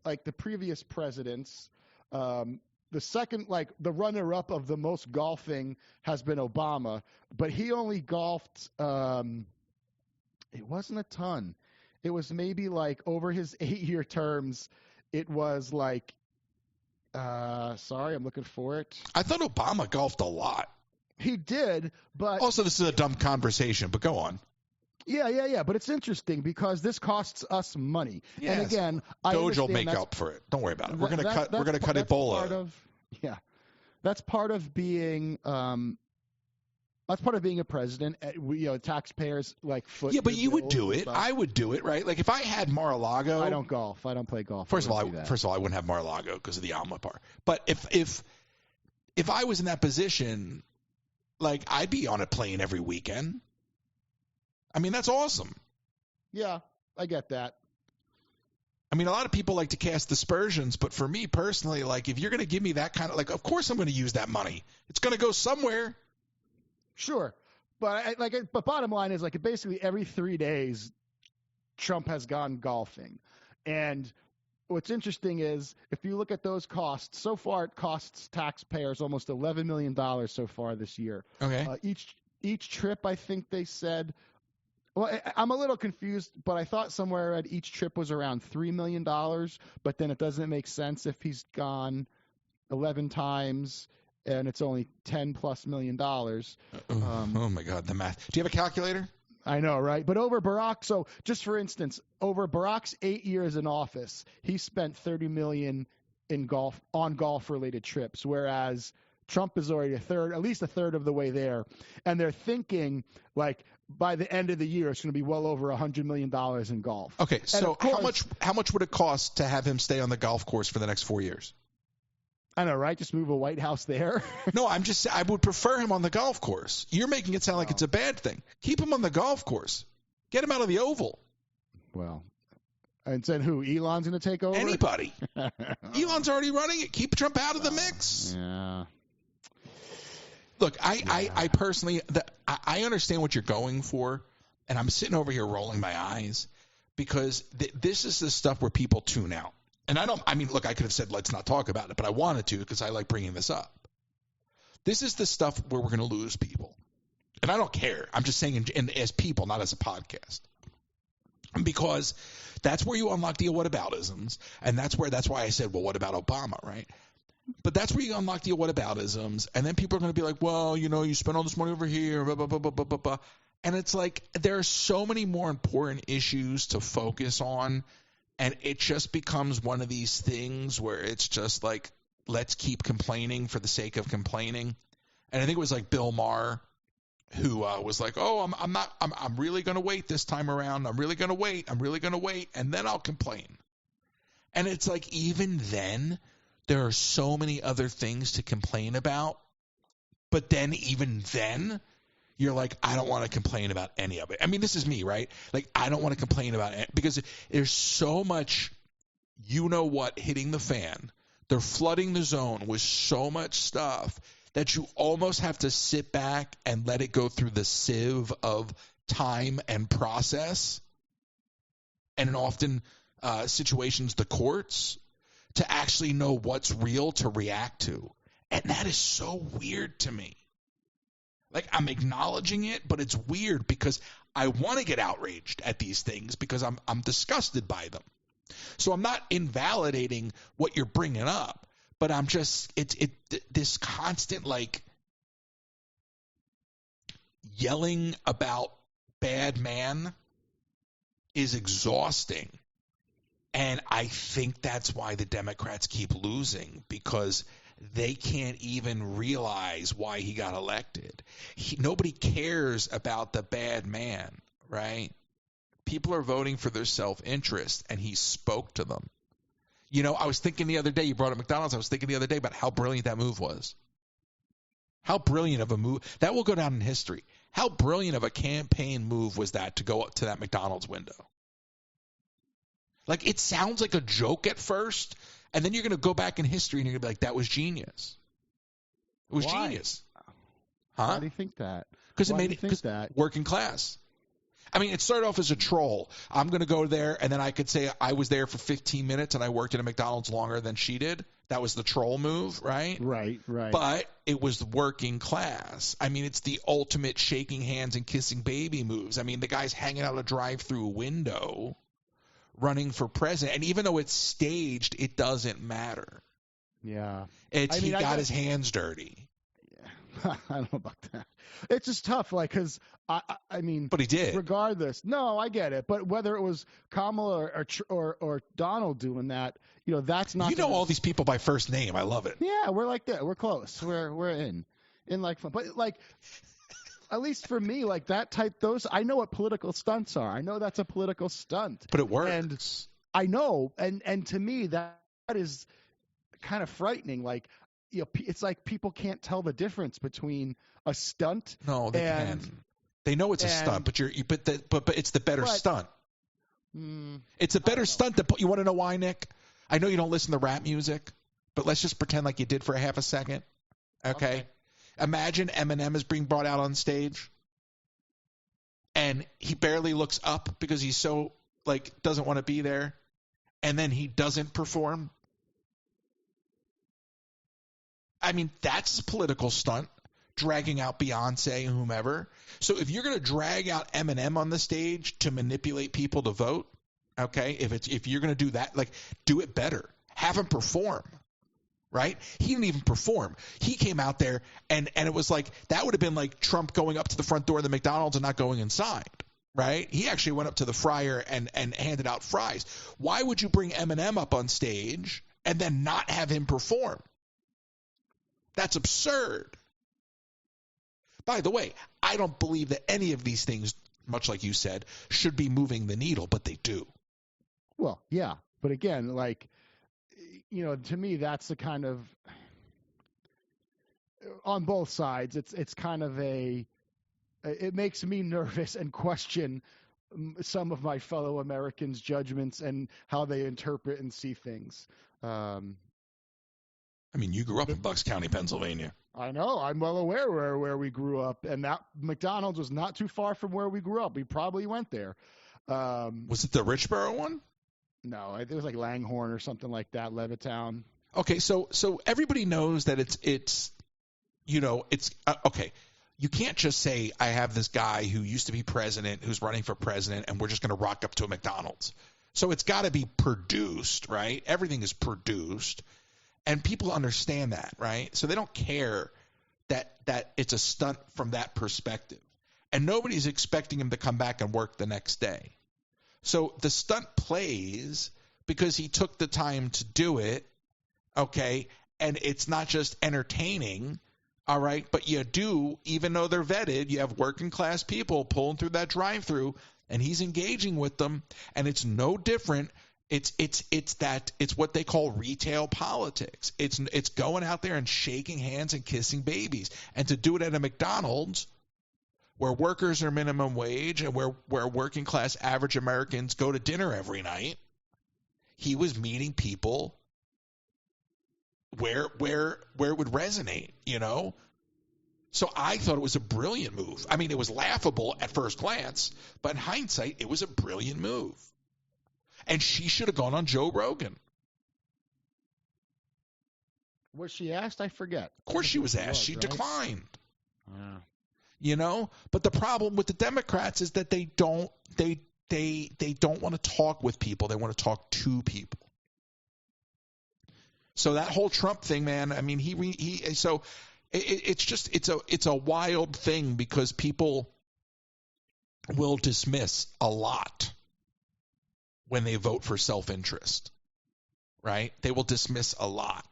S2: the previous presidents... the second, the runner-up of the most golfing has been Obama, but he only golfed, it wasn't a ton. It was maybe over his 8-year terms, it was sorry, I'm looking for it.
S1: I thought Obama golfed a lot.
S2: He did, but...
S1: Also, this is a dumb conversation, but go on.
S2: Yeah. But it's interesting because this costs us money.
S1: Yes.
S2: And again,
S1: Doge will make up for it. Don't worry about it. We're going to cut. We're going to cut Ebola.
S2: That's part of being. That's part of being a president. Taxpayers foot.
S1: Yeah, but you would do it. I would do it, right? If I had Mar-a-Lago.
S2: I don't golf. I don't play golf.
S1: First of all, I wouldn't have Mar-a-Lago because of the Alma part. But if I was in that position, I'd be on a plane every weekend. I mean, that's awesome.
S2: Yeah, I get that.
S1: I mean, a lot of people like to cast aspersions, but for me personally, if you're going to give me that kind of, of course I'm going to use that money. It's going to go somewhere.
S2: Sure. But but bottom line is basically every 3 days, Trump has gone golfing. And what's interesting is if you look at those costs, so far it costs taxpayers almost $11 million so far this year.
S1: Okay.
S2: Each trip, I think they said... Well, I'm a little confused, but I thought somewhere at each trip was around $3 million, but then it doesn't make sense if he's gone 11 times and it's only $10+ million.
S1: Oh, my God, the math. Do you have a calculator?
S2: I know, right? But over Barack, so just for instance, over Barack's 8 years in office, he spent $30 million on golf-related trips, whereas Trump is already at least a third of the way there. And they're thinking, by the end of the year, it's going to be well over $100 million in golf.
S1: Okay, so how much would it cost to have him stay on the golf course for the next 4 years?
S2: I know, right? Just move a White House there.
S1: No, I would prefer him on the golf course. You're making it sound like it's a bad thing. Keep him on the golf course. Get him out of the Oval.
S2: Well, and then who? Elon's going to take over?
S1: Anybody. Elon's already running it. Keep Trump out of the mix.
S2: Yeah.
S1: Look, I personally, I understand what you're going for, and I'm sitting over here rolling my eyes because this is the stuff where people tune out. And look, I could have said let's not talk about it, but I wanted to because I like bringing this up. This is the stuff where we're going to lose people. And I don't care. I'm just saying as people, not as a podcast. Because that's where you unlock the whataboutisms, and that's why I said, well, what about Obama, right? But that's where you unlock the whataboutisms, and then people are going to be like, well, you spend all this money over here, blah, blah, blah, blah, blah, blah, blah. And it's there are so many more important issues to focus on, and it just becomes one of these things where it's just let's keep complaining for the sake of complaining. And I think it was Bill Maher who was oh, I'm really going to wait this time around. I'm really going to wait, and then I'll complain. And it's even then, there are so many other things to complain about, but then even then, you're I don't want to complain about any of it. I mean, this is me, right? I don't want to complain about it because there's so much, hitting the fan. They're flooding the zone with so much stuff that you almost have to sit back and let it go through the sieve of time and process, and in often situations, the courts, to actually know what's real to react to. And that is so weird to me. I'm acknowledging it, but it's weird because I want to get outraged at these things because I'm disgusted by them. So I'm not invalidating what you're bringing up, but I'm just this constant yelling about bad man is exhausting. And I think that's why the Democrats keep losing, because they can't even realize why he got elected. Nobody cares about the bad man, right? People are voting for their self-interest, and he spoke to them. You know, I was thinking the other day, you brought up McDonald's, I was thinking the other day about how brilliant that move was. How brilliant of a move. That will go down in history. How brilliant of a campaign move was that to go up to that McDonald's window? Like, it sounds like a joke at first, and then you're going to go back in history and you're going to be like, that was genius. It was genius. Huh?
S2: Why do you think that?
S1: Because it made it working class. I mean, it started off as a troll. I'm going to go there, and then I could say I was there for 15 minutes and I worked at a McDonald's longer than she did. That was the troll move, right?
S2: Right.
S1: But it was working class. I mean, it's the ultimate shaking hands and kissing baby moves. I mean, the guy's hanging out a drive-through window running for president. And even though it's staged, it doesn't matter.
S2: Yeah.
S1: He got his hands dirty.
S2: Yeah. I don't know about that. It's just tough, like, because I mean,
S1: but he did.
S2: Regardless, no, I get it. But whether it was Kamala or Donald doing that, you know, that's not.
S1: You know all these people by first name. I love it.
S2: Yeah, we're like that. We're close. We're in like fun. But like, at least for me, like that type, I know what political stunts are. I know that's a political stunt.
S1: But it works.
S2: And I know, and to me that is kind of frightening. Like, you know, it's like people can't tell the difference between a stunt.
S1: No, they can. They know it's a stunt, but it's the better stunt. It's a better stunt. You want to know why, Nick? I know you don't listen to rap music, but let's just pretend like you did for a half a second. Okay. Imagine Eminem is being brought out on stage, and he barely looks up because he's so doesn't want to be there, and then he doesn't perform. I mean, that's a political stunt, dragging out Beyonce and whomever. So if you're going to drag out Eminem on the stage to manipulate people to vote, okay, if you're going to do that, do it better. Have him perform, right? He didn't even perform. He came out there, and it was like, that would have been like Trump going up to the front door of the McDonald's and not going inside, right? He actually went up to the fryer and handed out fries. Why would you bring Eminem up on stage and then not have him perform? That's absurd. By the way, I don't believe that any of these things, much like you said, should be moving the needle, but they do.
S2: Well, yeah. But again, to me, that's the kind of, on both sides, it's kind of it makes me nervous and question some of my fellow Americans' judgments and how they interpret and see things.
S1: I mean, you grew up in Bucks County, Pennsylvania.
S2: I know. I'm well aware where we grew up, and that McDonald's was not too far from where we grew up. We probably went there.
S1: Was it the Richboro one?
S2: No, it was like Langhorne or something like that, Levittown.
S1: Okay, so everybody knows that it's okay. You can't just say, I have this guy who used to be president who's running for president, and we're just going to rock up to a McDonald's. So it's got to be produced, right? Everything is produced. And people understand that, right? So they don't care that it's a stunt from that perspective. And nobody's expecting him to come back and work the next day. So the stunt plays because he took the time to do it, okay? And it's not just entertaining, all right? But you do, even though they're vetted, you have working class people pulling through that drive-through, and he's engaging with them, and it's no different. It's what they call retail politics. It's going out there and shaking hands and kissing babies. And to do it at a McDonald's where workers are minimum wage and where working class average Americans go to dinner every night, he was meeting people where it would resonate, you know? So I thought it was a brilliant move. I mean, it was laughable at first glance, but in hindsight, it was a brilliant move. And she should have gone on Joe Rogan.
S2: Was she asked? I forget.
S1: Of course she was asked. She declined.
S2: Yeah.
S1: You know? But the problem with the Democrats is that they don't want to talk with people. They want to talk to people. So that whole Trump thing, man, I mean, it's a wild thing because people will dismiss a lot when they vote for self-interest, right? They will dismiss a lot.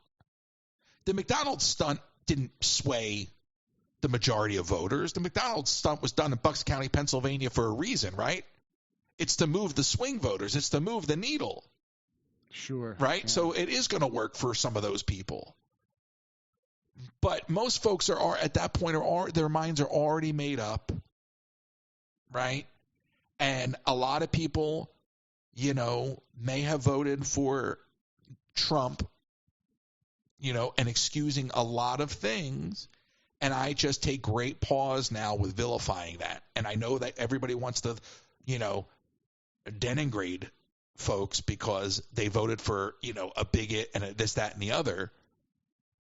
S1: The McDonald's stunt didn't sway the majority of voters. The McDonald's stunt was done in Bucks County, Pennsylvania for a reason, right? It's to move the swing voters. It's to move the needle.
S2: Sure.
S1: Right?
S2: Yeah.
S1: So it is going to work for some of those people. But most folks are at that point, their minds are already made up, right? And a lot of people, may have voted for Trump, and excusing a lot of things. And I just take great pause now with vilifying that. And I know that everybody wants to, denigrate folks because they voted for, a bigot and this, that, and the other.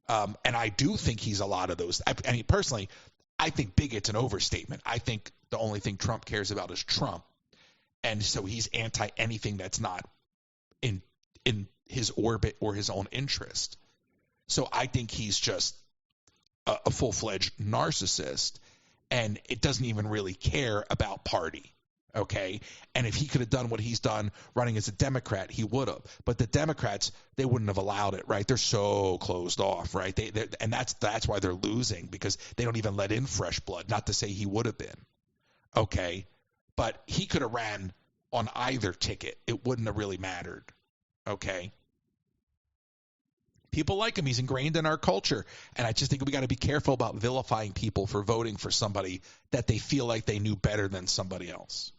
S1: And I do think he's a lot of those. I mean, personally, I think bigot's an overstatement. I think the only thing Trump cares about is Trump. And so he's anti anything that's not in his orbit or his own interest. So I think he's just a full-fledged narcissist, and it doesn't even really care about party. Okay, and if he could have done what he's done running as a Democrat, he would have. But the Democrats, they wouldn't have allowed it, right? They're so closed off, right? And that's why they're losing, because they don't even let in fresh blood. Not to say he would have been, okay, but he could have ran on either ticket. It wouldn't have really mattered, okay. People like him. He's ingrained in our culture, and I just think we got to be careful about vilifying people for voting for somebody that they feel like they knew better than somebody else.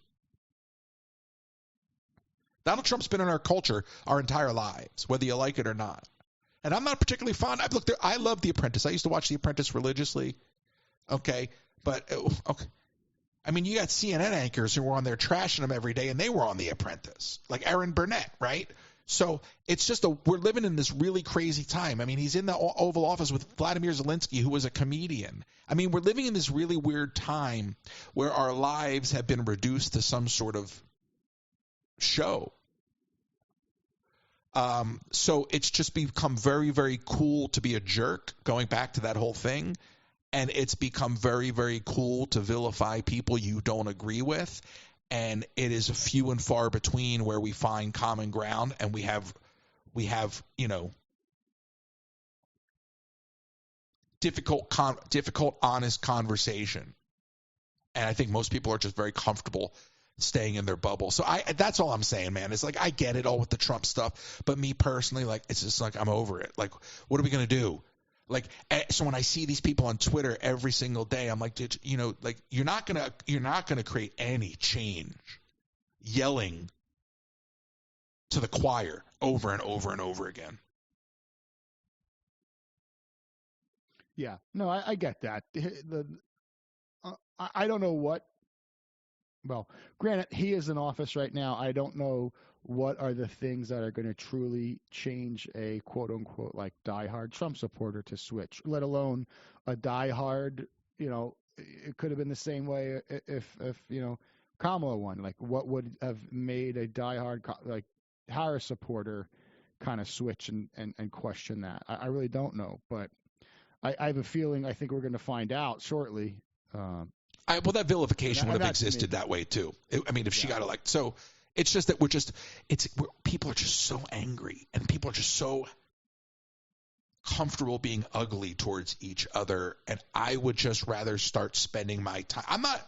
S1: Donald Trump's been in our culture our entire lives, whether you like it or not. And I'm not particularly fond. I love The Apprentice. I used to watch The Apprentice religiously. Okay. But, okay. I mean, you got CNN anchors who were on there trashing him every day, and they were on The Apprentice, like Aaron Burnett, right? So it's just we're living in this really crazy time. I mean, he's in the Oval Office with Vladimir Zelensky, who was a comedian. I mean, we're living in this really weird time where our lives have been reduced to some sort of show. So it's just become very, very cool to be a jerk, going back to that whole thing. And it's become very, very cool to vilify people you don't agree with. And it is few and far between where we find common ground, and we have difficult, honest conversation. And I think most people are just very comfortable staying in their bubble. So that's all I'm saying, man. It's like, I get it all with the Trump stuff, but me personally, like, it's just like, I'm over it. Like, what are we going to do? Like, so when I see these people on Twitter every single day, I'm like, like, you're not gonna create any change yelling to the choir over and over and over again.
S2: Yeah, no, I get that. I don't know what. Well, granted, he is in office right now. I don't know what are the things that are going to truly change a quote-unquote like diehard Trump supporter to switch, let alone a diehard, it could have been the same way if Kamala won. Like, what would have made a diehard like Harris supporter kind of switch and question that? I really don't know, but I have a feeling I think we're going to find out shortly.
S1: Well, that vilification would have existed that way too. I mean, if she got elected. So it's just that people are just so angry, and people are just so comfortable being ugly towards each other. And I would just rather start spending my time. I'm not,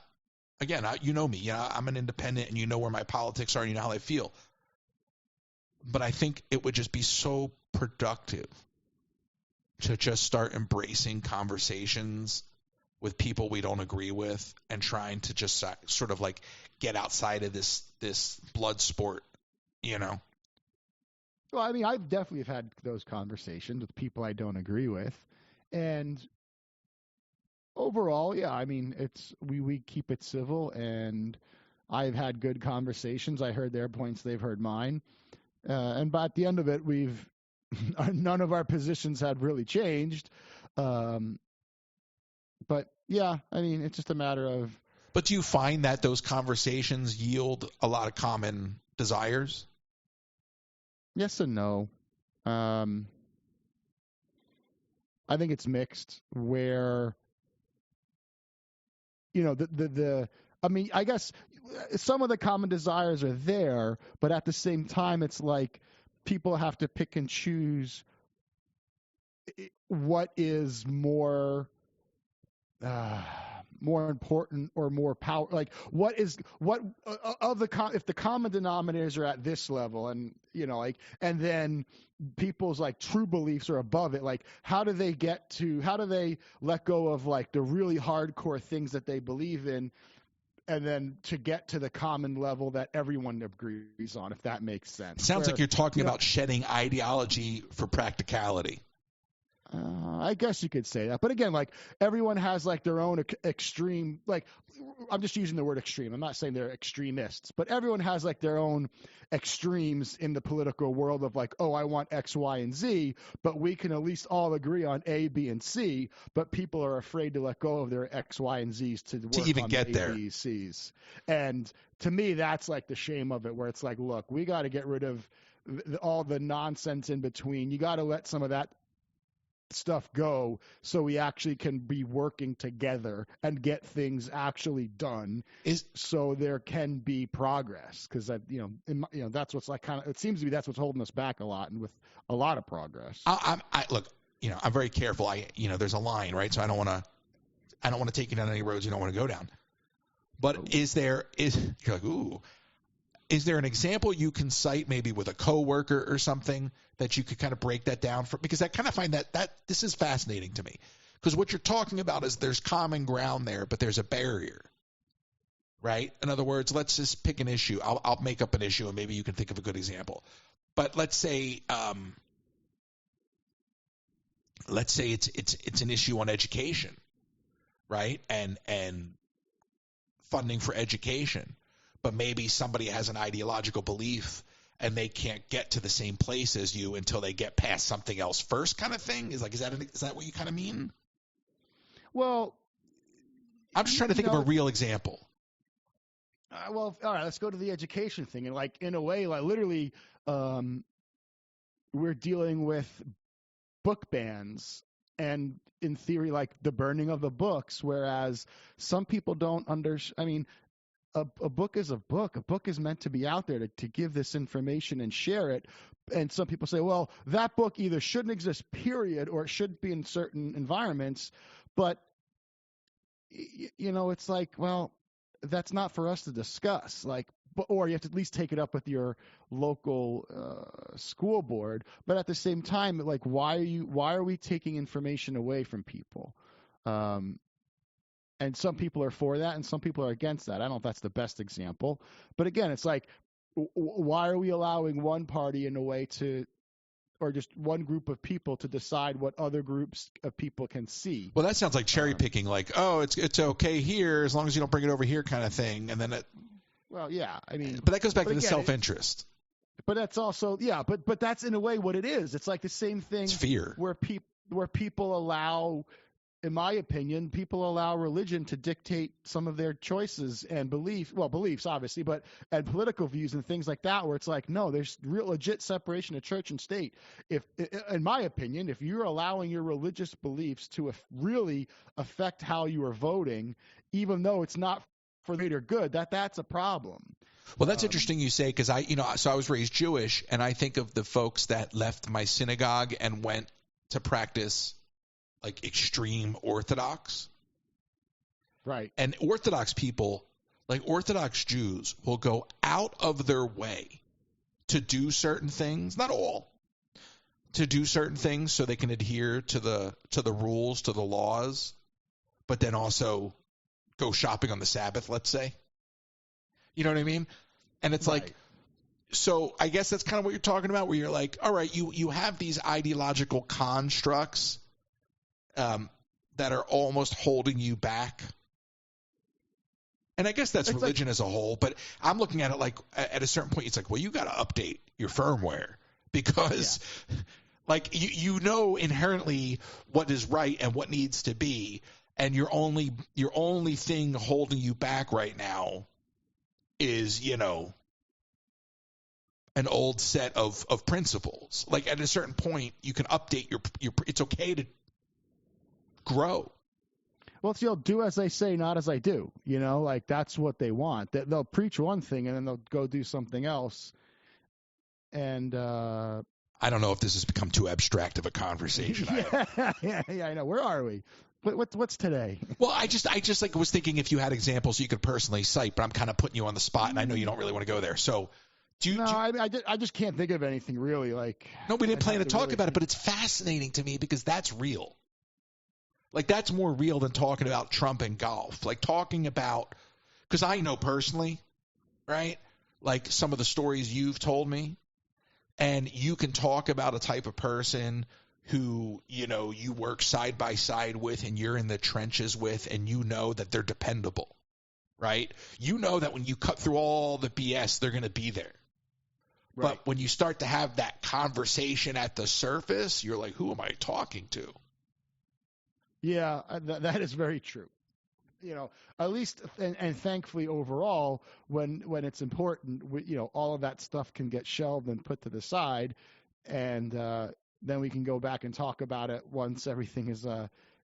S1: again, you know me, I'm an independent, and you know where my politics are, and you know how I feel. But I think it would just be so productive to just start embracing conversations with people we don't agree with, and trying to just sort of like get outside of this blood sport, Well,
S2: I mean, I've definitely had those conversations with people I don't agree with, and overall, yeah, I mean, we keep it civil, and I've had good conversations. I heard their points, they've heard mine, and by the end of it, none of our positions had really changed. But yeah, I mean, it's just a matter of.
S1: But do you find that those conversations yield a lot of common desires?
S2: Yes and no. I think it's mixed. Where, I mean, I guess some of the common desires are there, but at the same time, it's like people have to pick and choose what is more important or more power, like what of the if the common denominators are at this level, and like, and then people's like true beliefs are above it, like how do they let go of like the really hardcore things that they believe in, and then to get to the common level that everyone agrees on, if that makes sense.
S1: Sounds like you're talking about shedding ideology for practicality.
S2: I guess you could say that. But again, like everyone has like their own extreme, like I'm just using the word extreme. I'm not saying they're extremists, but everyone has like their own extremes in the political world of like, oh, I want X, Y, and Z, but we can at least all agree on A, B, and C, but people are afraid to let go of their X, Y, and Z's to work
S1: even
S2: on
S1: get
S2: A,
S1: there.
S2: B, C's. And to me, that's like the shame of it, where it's like, look, we got to get rid of all the nonsense in between. You got to let some of that stuff go so we actually can be working together and get things actually done, so there can be progress, because that's what's like kind of, it seems to be that's what's holding us back a lot, and with a lot of progress.
S1: Look, I'm very careful. There's a line, right? So I don't want to take you down any roads you don't want to go down. But is there an example you can cite, maybe with a coworker or something, that you could kind of break that down for? Because I kind of find that this is fascinating to me. Because what you're talking about is there's common ground there, but there's a barrier, right? In other words, let's just pick an issue. I'll make up an issue, and maybe you can think of a good example. But let's say it's an issue on education, right? And funding for education. But maybe somebody has an ideological belief and they can't get to the same place as you until they get past something else first, kind of thing. Is that what you kind of mean?
S2: Well,
S1: I'm just trying to think of a real example.
S2: Well, all right, let's go to the education thing. And like, in a way, like literally, we're dealing with book bans, and in theory, like the burning of the books, whereas some people don't understand. I mean, a book is a book. A book is meant to be out there to give this information and share it. And some people say, well, that book either shouldn't exist, period, or it should be in certain environments. But, it's like, well, that's not for us to discuss. Like, or you have to at least take it up with your local school board. But at the same time, like, why are we taking information away from people? And some people are for that, and some people are against that. I don't know if that's the best example. But again, it's like, why are we allowing one party in a way to, or just one group of people to decide what other groups of people can see?
S1: Well, that sounds like cherry picking, like, oh, it's okay here as long as you don't bring it over here, kind of thing. And then
S2: well, yeah, I mean,
S1: but that goes back to the self-interest.
S2: But that's also, yeah, but that's in a way what it is. It's like the same thing.
S1: It's fear.
S2: Where people allow, in my opinion, people allow religion to dictate some of their choices and beliefs obviously, and political views and things like that, where it's like, no, there's real legit separation of church and state. If, in my opinion, if you're allowing your religious beliefs to really affect how you are voting, even though it's not for the greater good, that's a problem.
S1: Well, that's interesting you say, because I was raised Jewish, and I think of the folks that left my synagogue and went to practice like extreme Orthodox.
S2: Right.
S1: And Orthodox people, like Orthodox Jews, will go out of their way to do certain things, not all, to do certain things so they can adhere to the rules, to the laws, but then also go shopping on the Sabbath, let's say. You know what I mean? And it's
S2: right.
S1: like, so I guess that's kind of what you're talking about, where you're like, all right, you have these ideological constructs that are almost holding you back. And I guess that's religion as a whole, but I'm looking at it like at a certain point, it's like, well, you got to update your firmware, because like you know inherently what is right and what needs to be, and your only thing holding you back right now is, an old set of principles. Like at a certain point, you can update your it's okay to grow.
S2: Well, it's, do as they say, not as I do. Like that's what they want. They'll preach one thing and then they'll go do something else. And
S1: I don't know if this has become too abstract of a conversation.
S2: Yeah, I know. Where are we? What's today?
S1: Well, I just like was thinking if you had examples you could personally cite, but I'm kind of putting you on the spot, and I know you don't really want to go there. So,
S2: I just can't think of anything really. Like,
S1: no, we didn't plan to talk about it, but it's fascinating to me because that's real. Like, that's more real than talking about Trump and golf. Like, talking about, because I know personally, right? Like, some of the stories you've told me, and you can talk about a type of person who, you work side by side with and you're in the trenches with, and you know that they're dependable, right? You know that when you cut through all the BS, they're going to be there. Right. But when you start to have that conversation at the surface, you're like, who am I talking to?
S2: Yeah, that is very true. At least, and thankfully overall, when it's important, all of that stuff can get shelved and put to the side, and then we can go back and talk about it once everything is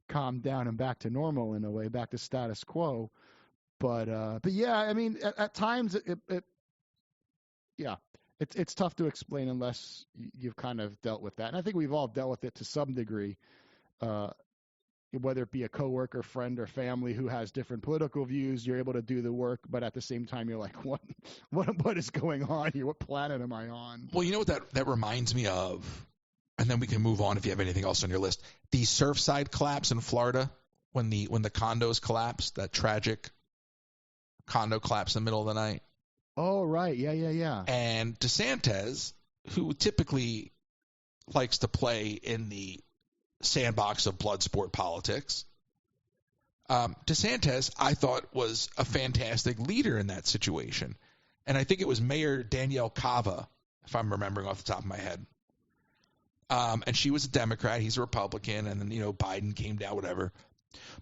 S2: calmed down and back to normal in a way, back to status quo. But yeah, I mean, at times it's tough to explain unless you've kind of dealt with that, and I think we've all dealt with it to some degree. Whether it be a coworker, friend, or family who has different political views, you're able to do the work, but at the same time, you're like, what is going on here? What planet am I on?
S1: Well, you know what that reminds me of, and then we can move on if you have anything else on your list. The Surfside collapse in Florida, when the condos collapsed, that tragic condo collapse in the middle of the night.
S2: Oh, right. Yeah.
S1: And DeSantis, who typically likes to play in the sandbox of blood sport politics, DeSantis, I thought, was a fantastic leader in that situation. And I think it was Mayor Danielle Cava, if I'm remembering off the top of my head. And she was a Democrat. He's a Republican. And then, Biden came down, whatever.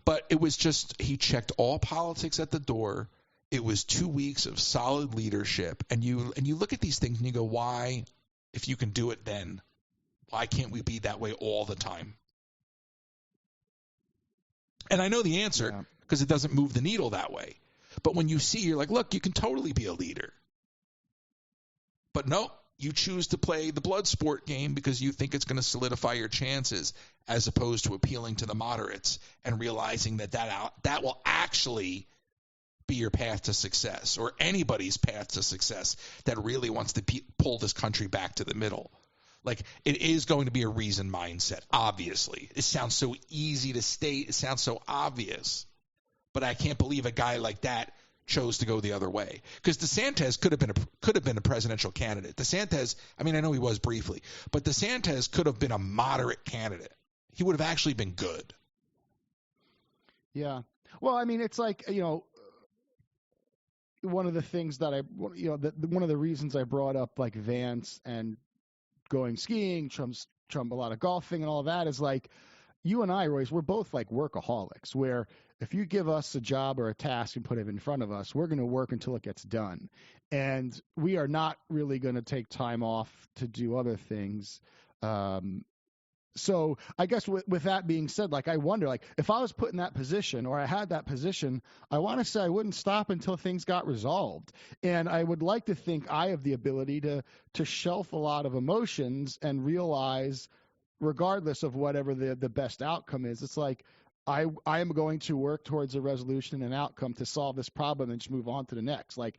S1: But it was just, he checked all politics at the door. It was 2 weeks of solid leadership. And you look at these things and you go, why, if you can do it then, why can't we be that way all the time? And I know the answer because it doesn't move the needle that way. But when you see, you're like, look, you can totally be a leader. But no, you choose to play the blood sport game because you think it's going to solidify your chances, as opposed to appealing to the moderates and realizing that will actually be your path to success, or anybody's path to success that really wants to pull this country back to the middle. Like, it is going to be a reason mindset, obviously. It sounds so easy to state. It sounds so obvious. But I can't believe a guy like that chose to go the other way. Because DeSantis could have been a presidential candidate. DeSantis, I mean, I know he was briefly, but DeSantis could have been a moderate candidate. He would have actually been good.
S2: Yeah. Well, I mean, it's like, one of the things that one of the reasons I brought up, like, Vance and going skiing, Trump a lot of golfing and all of that, is like, you and I, Royce, we're both like workaholics, where if you give us a job or a task and put it in front of us, we're going to work until it gets done. And we are not really going to take time off to do other things. So I guess with that being said, like, I wonder, like, if I was put in that position, or I had that position, I want to say I wouldn't stop until things got resolved. And I would like to think I have the ability to shelf a lot of emotions and realize, regardless of whatever the best outcome is, it's like, I am going to work towards a resolution and outcome to solve this problem and just move on to the next. Like,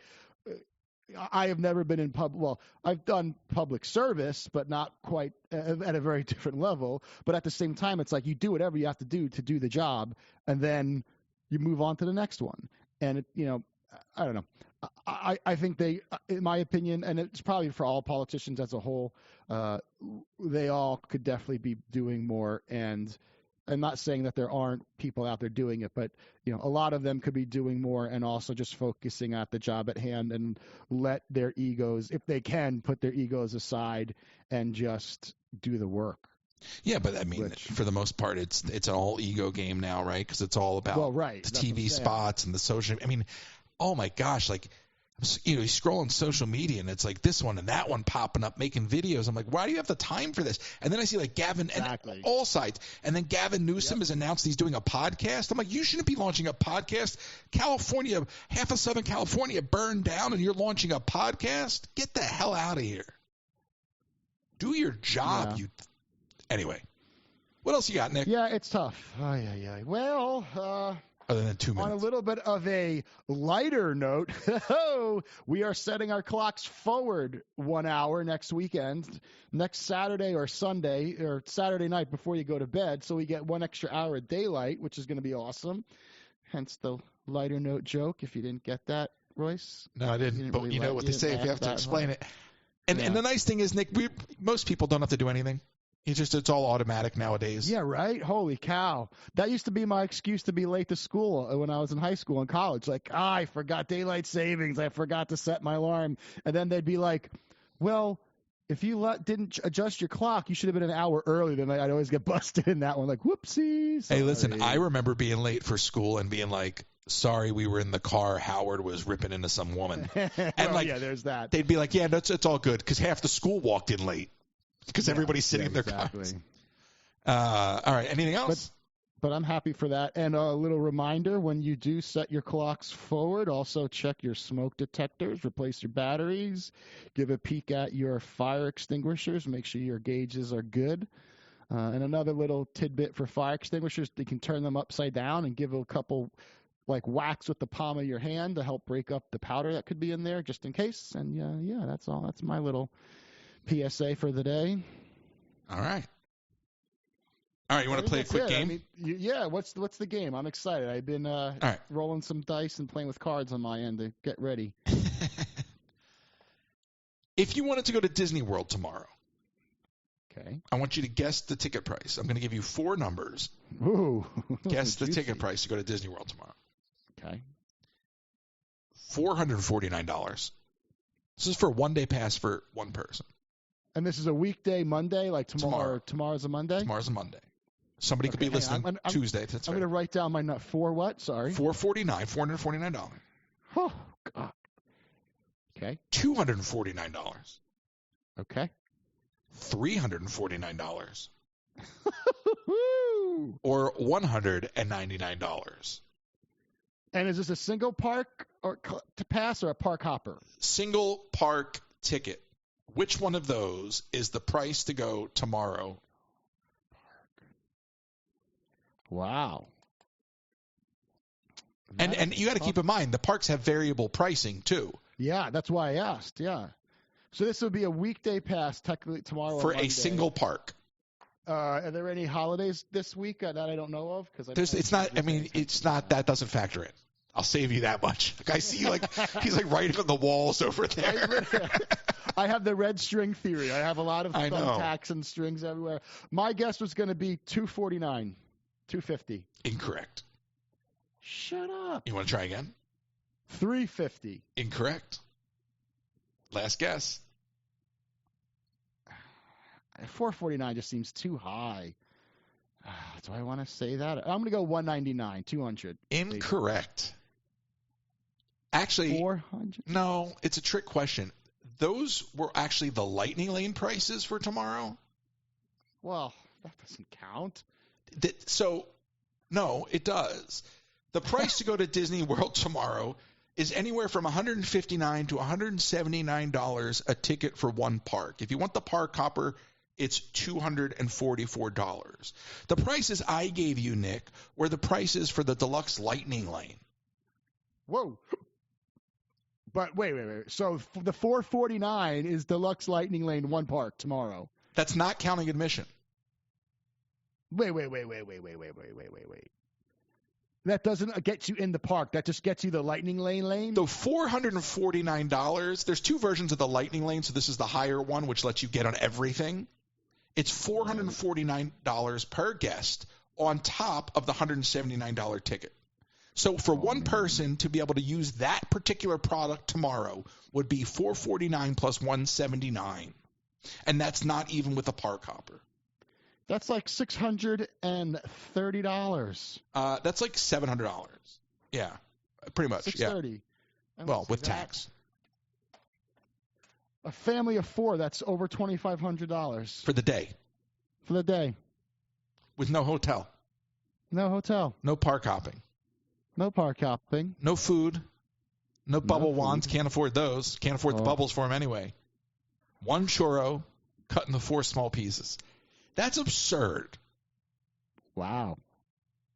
S2: I have never been in well, I've done public service, but not quite at a very different level. But at the same time, it's like, you do whatever you have to do the job, and then you move on to the next one. And, I don't know. I think they, in my opinion, and it's probably for all politicians as a whole, they all could definitely be doing more. And I'm not saying that there aren't people out there doing it, but, a lot of them could be doing more, and also just focusing at the job at hand, and let their egos, if they can, put their egos aside and just do the work.
S1: Yeah, but I mean, for the most part, it's an all ego game now, right? Because it's all about the TV spots and the social. I mean, oh my gosh, like, you scroll on social media and it's like this one and that one popping up making videos. I'm like, why do you have the time for this? And then I see like Gavin and all sides. And then Gavin Newsom has announced he's doing a podcast. I'm like, you shouldn't be launching a podcast. California, half of Southern California burned down and you're launching a podcast? Get the hell out of here. Do your job.
S2: Yeah.
S1: Anyway, what else you got, Nick?
S2: Yeah, it's tough. Well,
S1: other than 2 minutes.
S2: on a little bit of a lighter note, we are setting our clocks forward 1 hour next weekend, next Saturday or Sunday, or Saturday night before you go to bed. So we get 1 extra hour of daylight, which is going to be awesome. Hence the lighter note joke, if you didn't get that, Royce.
S1: No, I didn't. But
S2: really
S1: you know what they say if you have to explain it. And the nice thing is, Nick, most people don't have to do anything. It's all automatic nowadays.
S2: Yeah, right? Holy cow. That used to be my excuse to be late to school when I was in high school and college. Like, I forgot daylight savings. I forgot to set my alarm. And then they'd be like, well, if you didn't adjust your clock, you should have been an hour early. Then I'd always get busted in that one. Like, whoopsie. Sorry.
S1: Hey, listen, I remember being late for school and being like, sorry, we were in the car. Howard was ripping into some woman. And
S2: yeah, there's that.
S1: They'd be like, yeah, it's all good because half the school walked in late. Because everybody's sitting in their cars. All right. Anything else?
S2: But I'm happy for that. And a little reminder, when you do set your clocks forward, also check your smoke detectors, replace your batteries, give a peek at your fire extinguishers, make sure your gauges are good. And another little tidbit for fire extinguishers, you can turn them upside down and give a couple whacks with the palm of your hand to help break up the powder that could be in there just in case. And yeah, that's all. That's my little PSA for the day.
S1: All right. You want to play a quick game?
S2: Yeah. What's the game? I'm excited. I've been rolling some dice and playing with cards on my end to get ready.
S1: If you wanted to go to Disney World tomorrow,
S2: okay,
S1: I want you to guess the ticket price. I'm going to give you 4 numbers.
S2: Ooh.
S1: Guess the ticket price to go to Disney World tomorrow.
S2: Okay.
S1: $449. This is for a 1-day pass for one person.
S2: And this is a weekday, Monday, like tomorrow. Tomorrow's a Monday?
S1: Tomorrow's a Monday. Somebody could be listening Tuesday. That's
S2: I'm going to write down my nut. For what? Sorry.
S1: $449.
S2: Oh, God. Okay.
S1: $249.
S2: Okay.
S1: $349. Or $199.
S2: And is this a single park or to pass or a park hopper?
S1: Single park ticket. Which one of those is the price to go tomorrow?
S2: Wow.
S1: And you got to keep in mind, the parks have variable pricing too.
S2: Yeah, that's why I asked. Yeah. So this would be a weekday pass technically tomorrow
S1: for a single park.
S2: Are there any holidays this week that I don't know of?
S1: It's not. That doesn't factor in. I'll save you that much. Like I see, he's writing on the walls over there.
S2: I have the red string theory. I have a lot of thumbtacks and strings everywhere. My guess was going to be $249, $250.
S1: Incorrect.
S2: Shut up.
S1: You want to try again?
S2: $350.
S1: Incorrect. Last guess.
S2: $449 just seems too high. Do I want to say that? I'm going to go $199, $200.
S1: Incorrect. Actually,
S2: $400.
S1: No, it's a trick question. Those were actually the Lightning Lane prices for tomorrow.
S2: Well, that doesn't count.
S1: No, it does. The price to go to Disney World tomorrow is anywhere from $159 to $179 a ticket for one park. If you want the park hopper, it's $244. The prices I gave you, Nick, were the prices for the deluxe Lightning Lane.
S2: Whoa. But wait. So the $449 is deluxe Lightning Lane one park tomorrow.
S1: That's not counting admission.
S2: Wait. That doesn't get you in the park. That just gets you the Lightning Lane?
S1: So $449, there's two versions of the Lightning Lane, so this is the higher one, which lets you get on everything. It's $449 per guest on top of the $179 ticket. So for one person to be able to use that particular product tomorrow would be $449 plus $179. And that's not even with a park hopper.
S2: That's like $630.
S1: That's like $700. Yeah, pretty much.
S2: $630.
S1: Yeah. Well, with tax.
S2: A family of four, that's over $2,500.
S1: For the day.
S2: For the day.
S1: With no hotel.
S2: No hotel.
S1: No park hopping.
S2: No park hopping.
S1: No food. No bubble wands. Can't afford those. Can't afford the bubbles for them anyway. One churro, cut into 4 small pieces. That's absurd.
S2: Wow.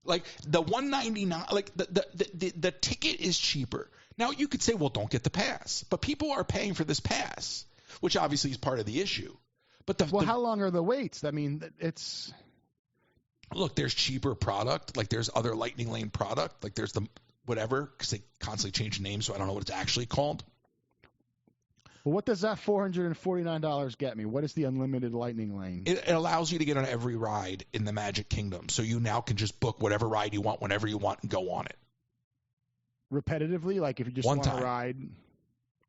S1: Like the $1.99, like the ticket is cheaper. Now you could say, well, don't get the pass, but people are paying for this pass, which obviously is part of the issue. But
S2: how long are the waits? I mean, it's
S1: look. There's cheaper product, like there's other Lightning Lane product, like there's the whatever, because they constantly change the name, so I don't know what it's actually called.
S2: Well, what does that $449 get me? What is the unlimited Lightning Lane?
S1: It allows you to get on every ride in the Magic Kingdom. So you now can just book whatever ride you want whenever you want and go on it.
S2: Repetitively? Like if you just want to ride?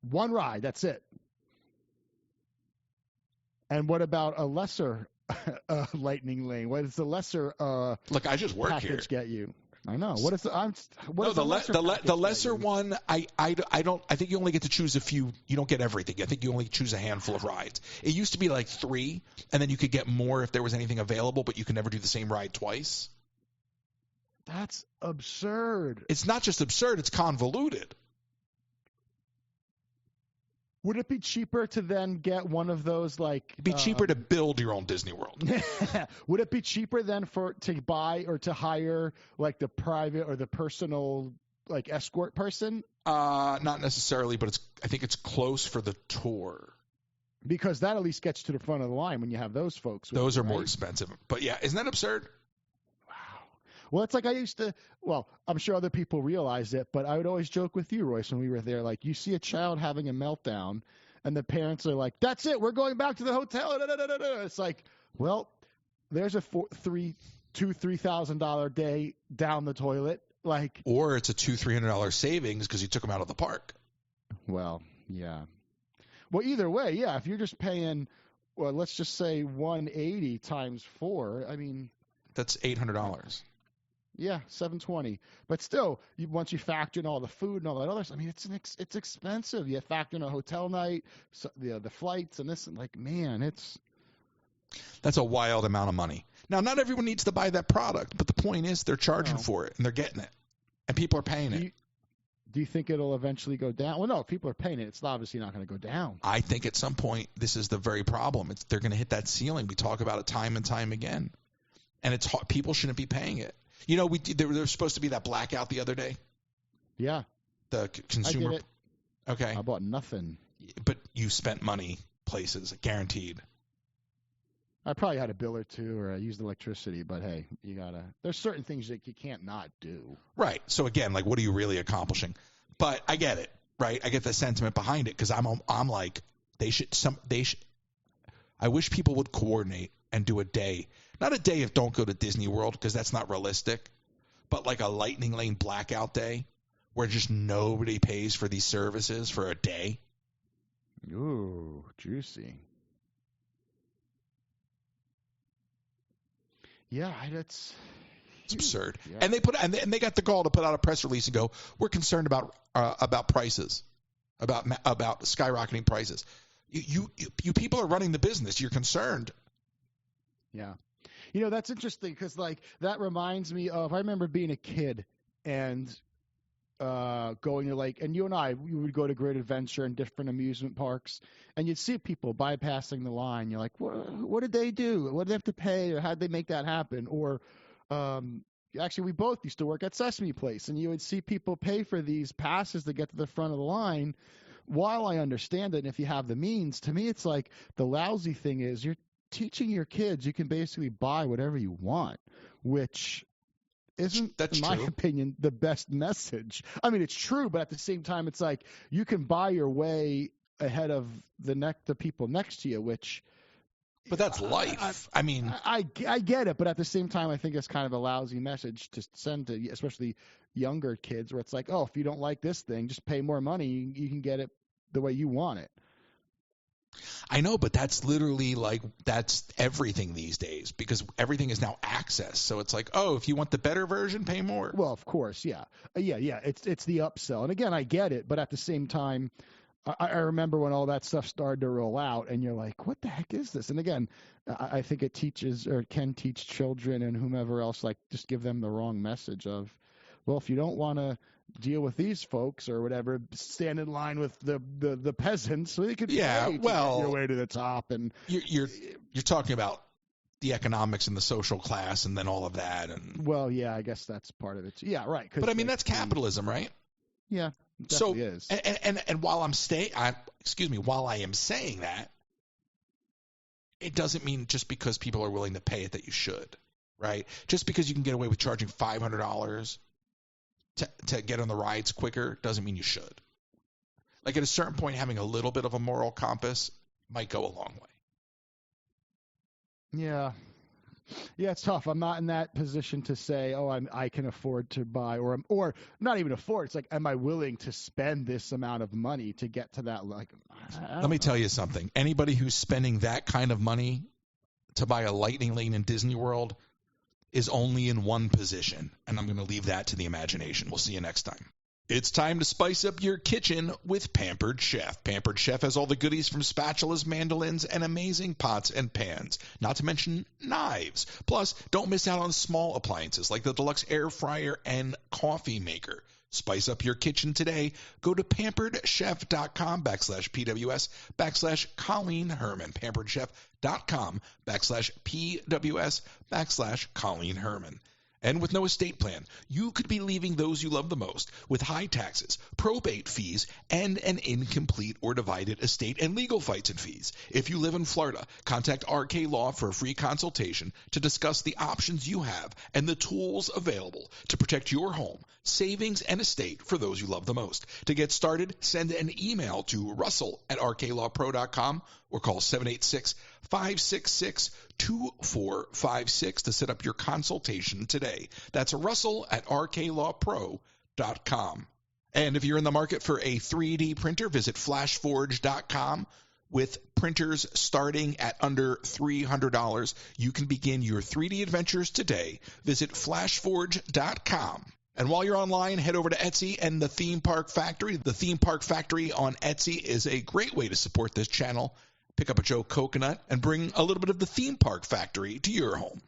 S2: One ride, that's it. And what about a lesser Lightning Lane? What is the lesser
S1: Look, I just work
S2: package
S1: here.
S2: Get you? I know. What is the
S1: lesser one? I don't. I think you only get to choose a few. You don't get everything. I think you only choose a handful of rides. It used to be like 3, and then you could get more if there was anything available, but you could never do the same ride twice.
S2: That's absurd.
S1: It's not just absurd. It's convoluted.
S2: Would it be cheaper to then get one of those like?
S1: It'd be cheaper to build your own Disney World.
S2: Would it be cheaper then to buy or to hire like the private or the personal like escort person?
S1: Not necessarily, but I think it's close for the tour.
S2: Because that at least gets to the front of the line when you have those folks.
S1: Those are more expensive. But yeah, isn't that absurd?
S2: Well, it's like I used to, well, I'm sure other people realize it, but I would always joke with you, Royce, when we were there. Like, you see a child having a meltdown, and the parents are like, that's it, we're going back to the hotel. It's like, well, there's a $3,000 day down the toilet. Like,
S1: or it's a $200-300 savings because you took them out of the park.
S2: Well, yeah. Well, either way, yeah, if you're just paying, well, let's just say 180 times 4, I mean.
S1: That's $800.
S2: Yeah, $720. But still, once you factor in all the food and all that other stuff, I mean, it's expensive. You factor in a hotel night, the flights, and this, and like, man,
S1: that's a wild amount of money. Now, not everyone needs to buy that product, but the point is they're charging for it, and they're getting it, and people are paying it.
S2: Do you think it'll eventually go down? Well, no, if people are paying it, it's obviously not going to go down.
S1: I think at some point this is the very problem. They're going to hit that ceiling. We talk about it time and time again, and it's hard. People shouldn't be paying it. You know, there was supposed to be that blackout the other day.
S2: Yeah.
S1: The consumer.
S2: I did it.
S1: Okay.
S2: I bought nothing.
S1: But you spent money places, guaranteed.
S2: I probably had a bill or two, or I used electricity. But hey, there's certain things that you can't not do.
S1: Right. So again, like, what are you really accomplishing? But I get it, right? I get the sentiment behind it because I'm like, they should. I wish people would coordinate and do a day. Not a day of don't go to Disney World because that's not realistic, but like a Lightning Lane blackout day where just nobody pays for these services for a day.
S2: Ooh, juicy. Yeah, it's
S1: absurd.
S2: Yeah.
S1: And they got the call to put out a press release and go, we're concerned about prices, about skyrocketing prices. You people are running the business. You're concerned.
S2: Yeah. You know, that's interesting because, like, that reminds me of, I remember being a kid and going to, like, and you and I, we would go to Great Adventure and different amusement parks, and you'd see people bypassing the line. You're like, what did they do? What did they have to pay? Or how did they make that happen? Or actually, we both used to work at Sesame Place, and you would see people pay for these passes to get to the front of the line. While I understand it, and if you have the means, to me, it's like the lousy thing is you're teaching your kids you can basically buy whatever you want, which isn't, in my opinion, the best message. I mean, it's true, but at the same time, it's like you can buy your way ahead of the people next to you, which.
S1: But that's life.
S2: I get it, but at the same time, I think it's kind of a lousy message to send to especially younger kids, where it's like, oh, if you don't like this thing, just pay more money. You can get it the way you want it.
S1: I know, but that's literally like, that's everything these days because everything is now access. So it's like, oh, if you want the better version, pay more.
S2: Well, of course, yeah. It's the upsell. And again, I get it, but at the same time, I remember when all that stuff started to roll out and you're like, what the heck is this? And again, I think it teaches or can teach children and whomever else, like, just give them the wrong message of, well, if you don't want to deal with these folks or whatever, stand in line with the peasants so they could
S1: Yeah,
S2: pay to
S1: well,
S2: get your way to the top. And
S1: you're talking about the economics and the social class and then all of that. And
S2: well, yeah, I guess that's part of it. Yeah, right.
S1: But I mean, that's capitalism, right?
S2: Yeah, it
S1: so
S2: definitely is.
S1: And while while I am saying that, it doesn't mean just because people are willing to pay it that you should, right? Just because you can get away with charging $500 to get on the rides quicker doesn't mean you should. Like at a certain point, having a little bit of a moral compass might go a long way.
S2: Yeah, it's tough. I'm not in that position to say, oh, I can afford to buy, or not even afford. It's like, am I willing to spend this amount of money to get to that? Like,
S1: let me tell you something. Anybody who's spending that kind of money to buy a lightning lane in Disney World is only in one position, and I'm going to leave that to the imagination. We'll see you next time. It's time to spice up your kitchen with Pampered Chef. Pampered Chef has all the goodies from spatulas, mandolins, and amazing pots and pans, not to mention knives. Plus, don't miss out on small appliances like the deluxe air fryer and coffee maker. Spice up your kitchen today. Go to pamperedchef.com/PWS/Colleen Herman. pamperedchef.com/PWS/Colleen Herman. And with no estate plan, you could be leaving those you love the most with high taxes, probate fees, and an incomplete or divided estate and legal fights and fees. If you live in Florida, contact RK Law for a free consultation to discuss the options you have and the tools available to protect your home, savings, and estate for those you love the most. To get started, send an email to russell@rklawpro.com or call 786-566-2456 to set up your consultation today. That's russell@rklawpro.com. And if you're in the market for a 3D printer, visit flashforge.com. With printers starting at under $300, you can begin your 3D adventures today. Visit flashforge.com. And while you're online, head over to Etsy and the Theme Park Factory. The Theme Park Factory on Etsy is a great way to support this channel. Pick up a Joe Coconut and bring a little bit of the Theme Park Factory to your home.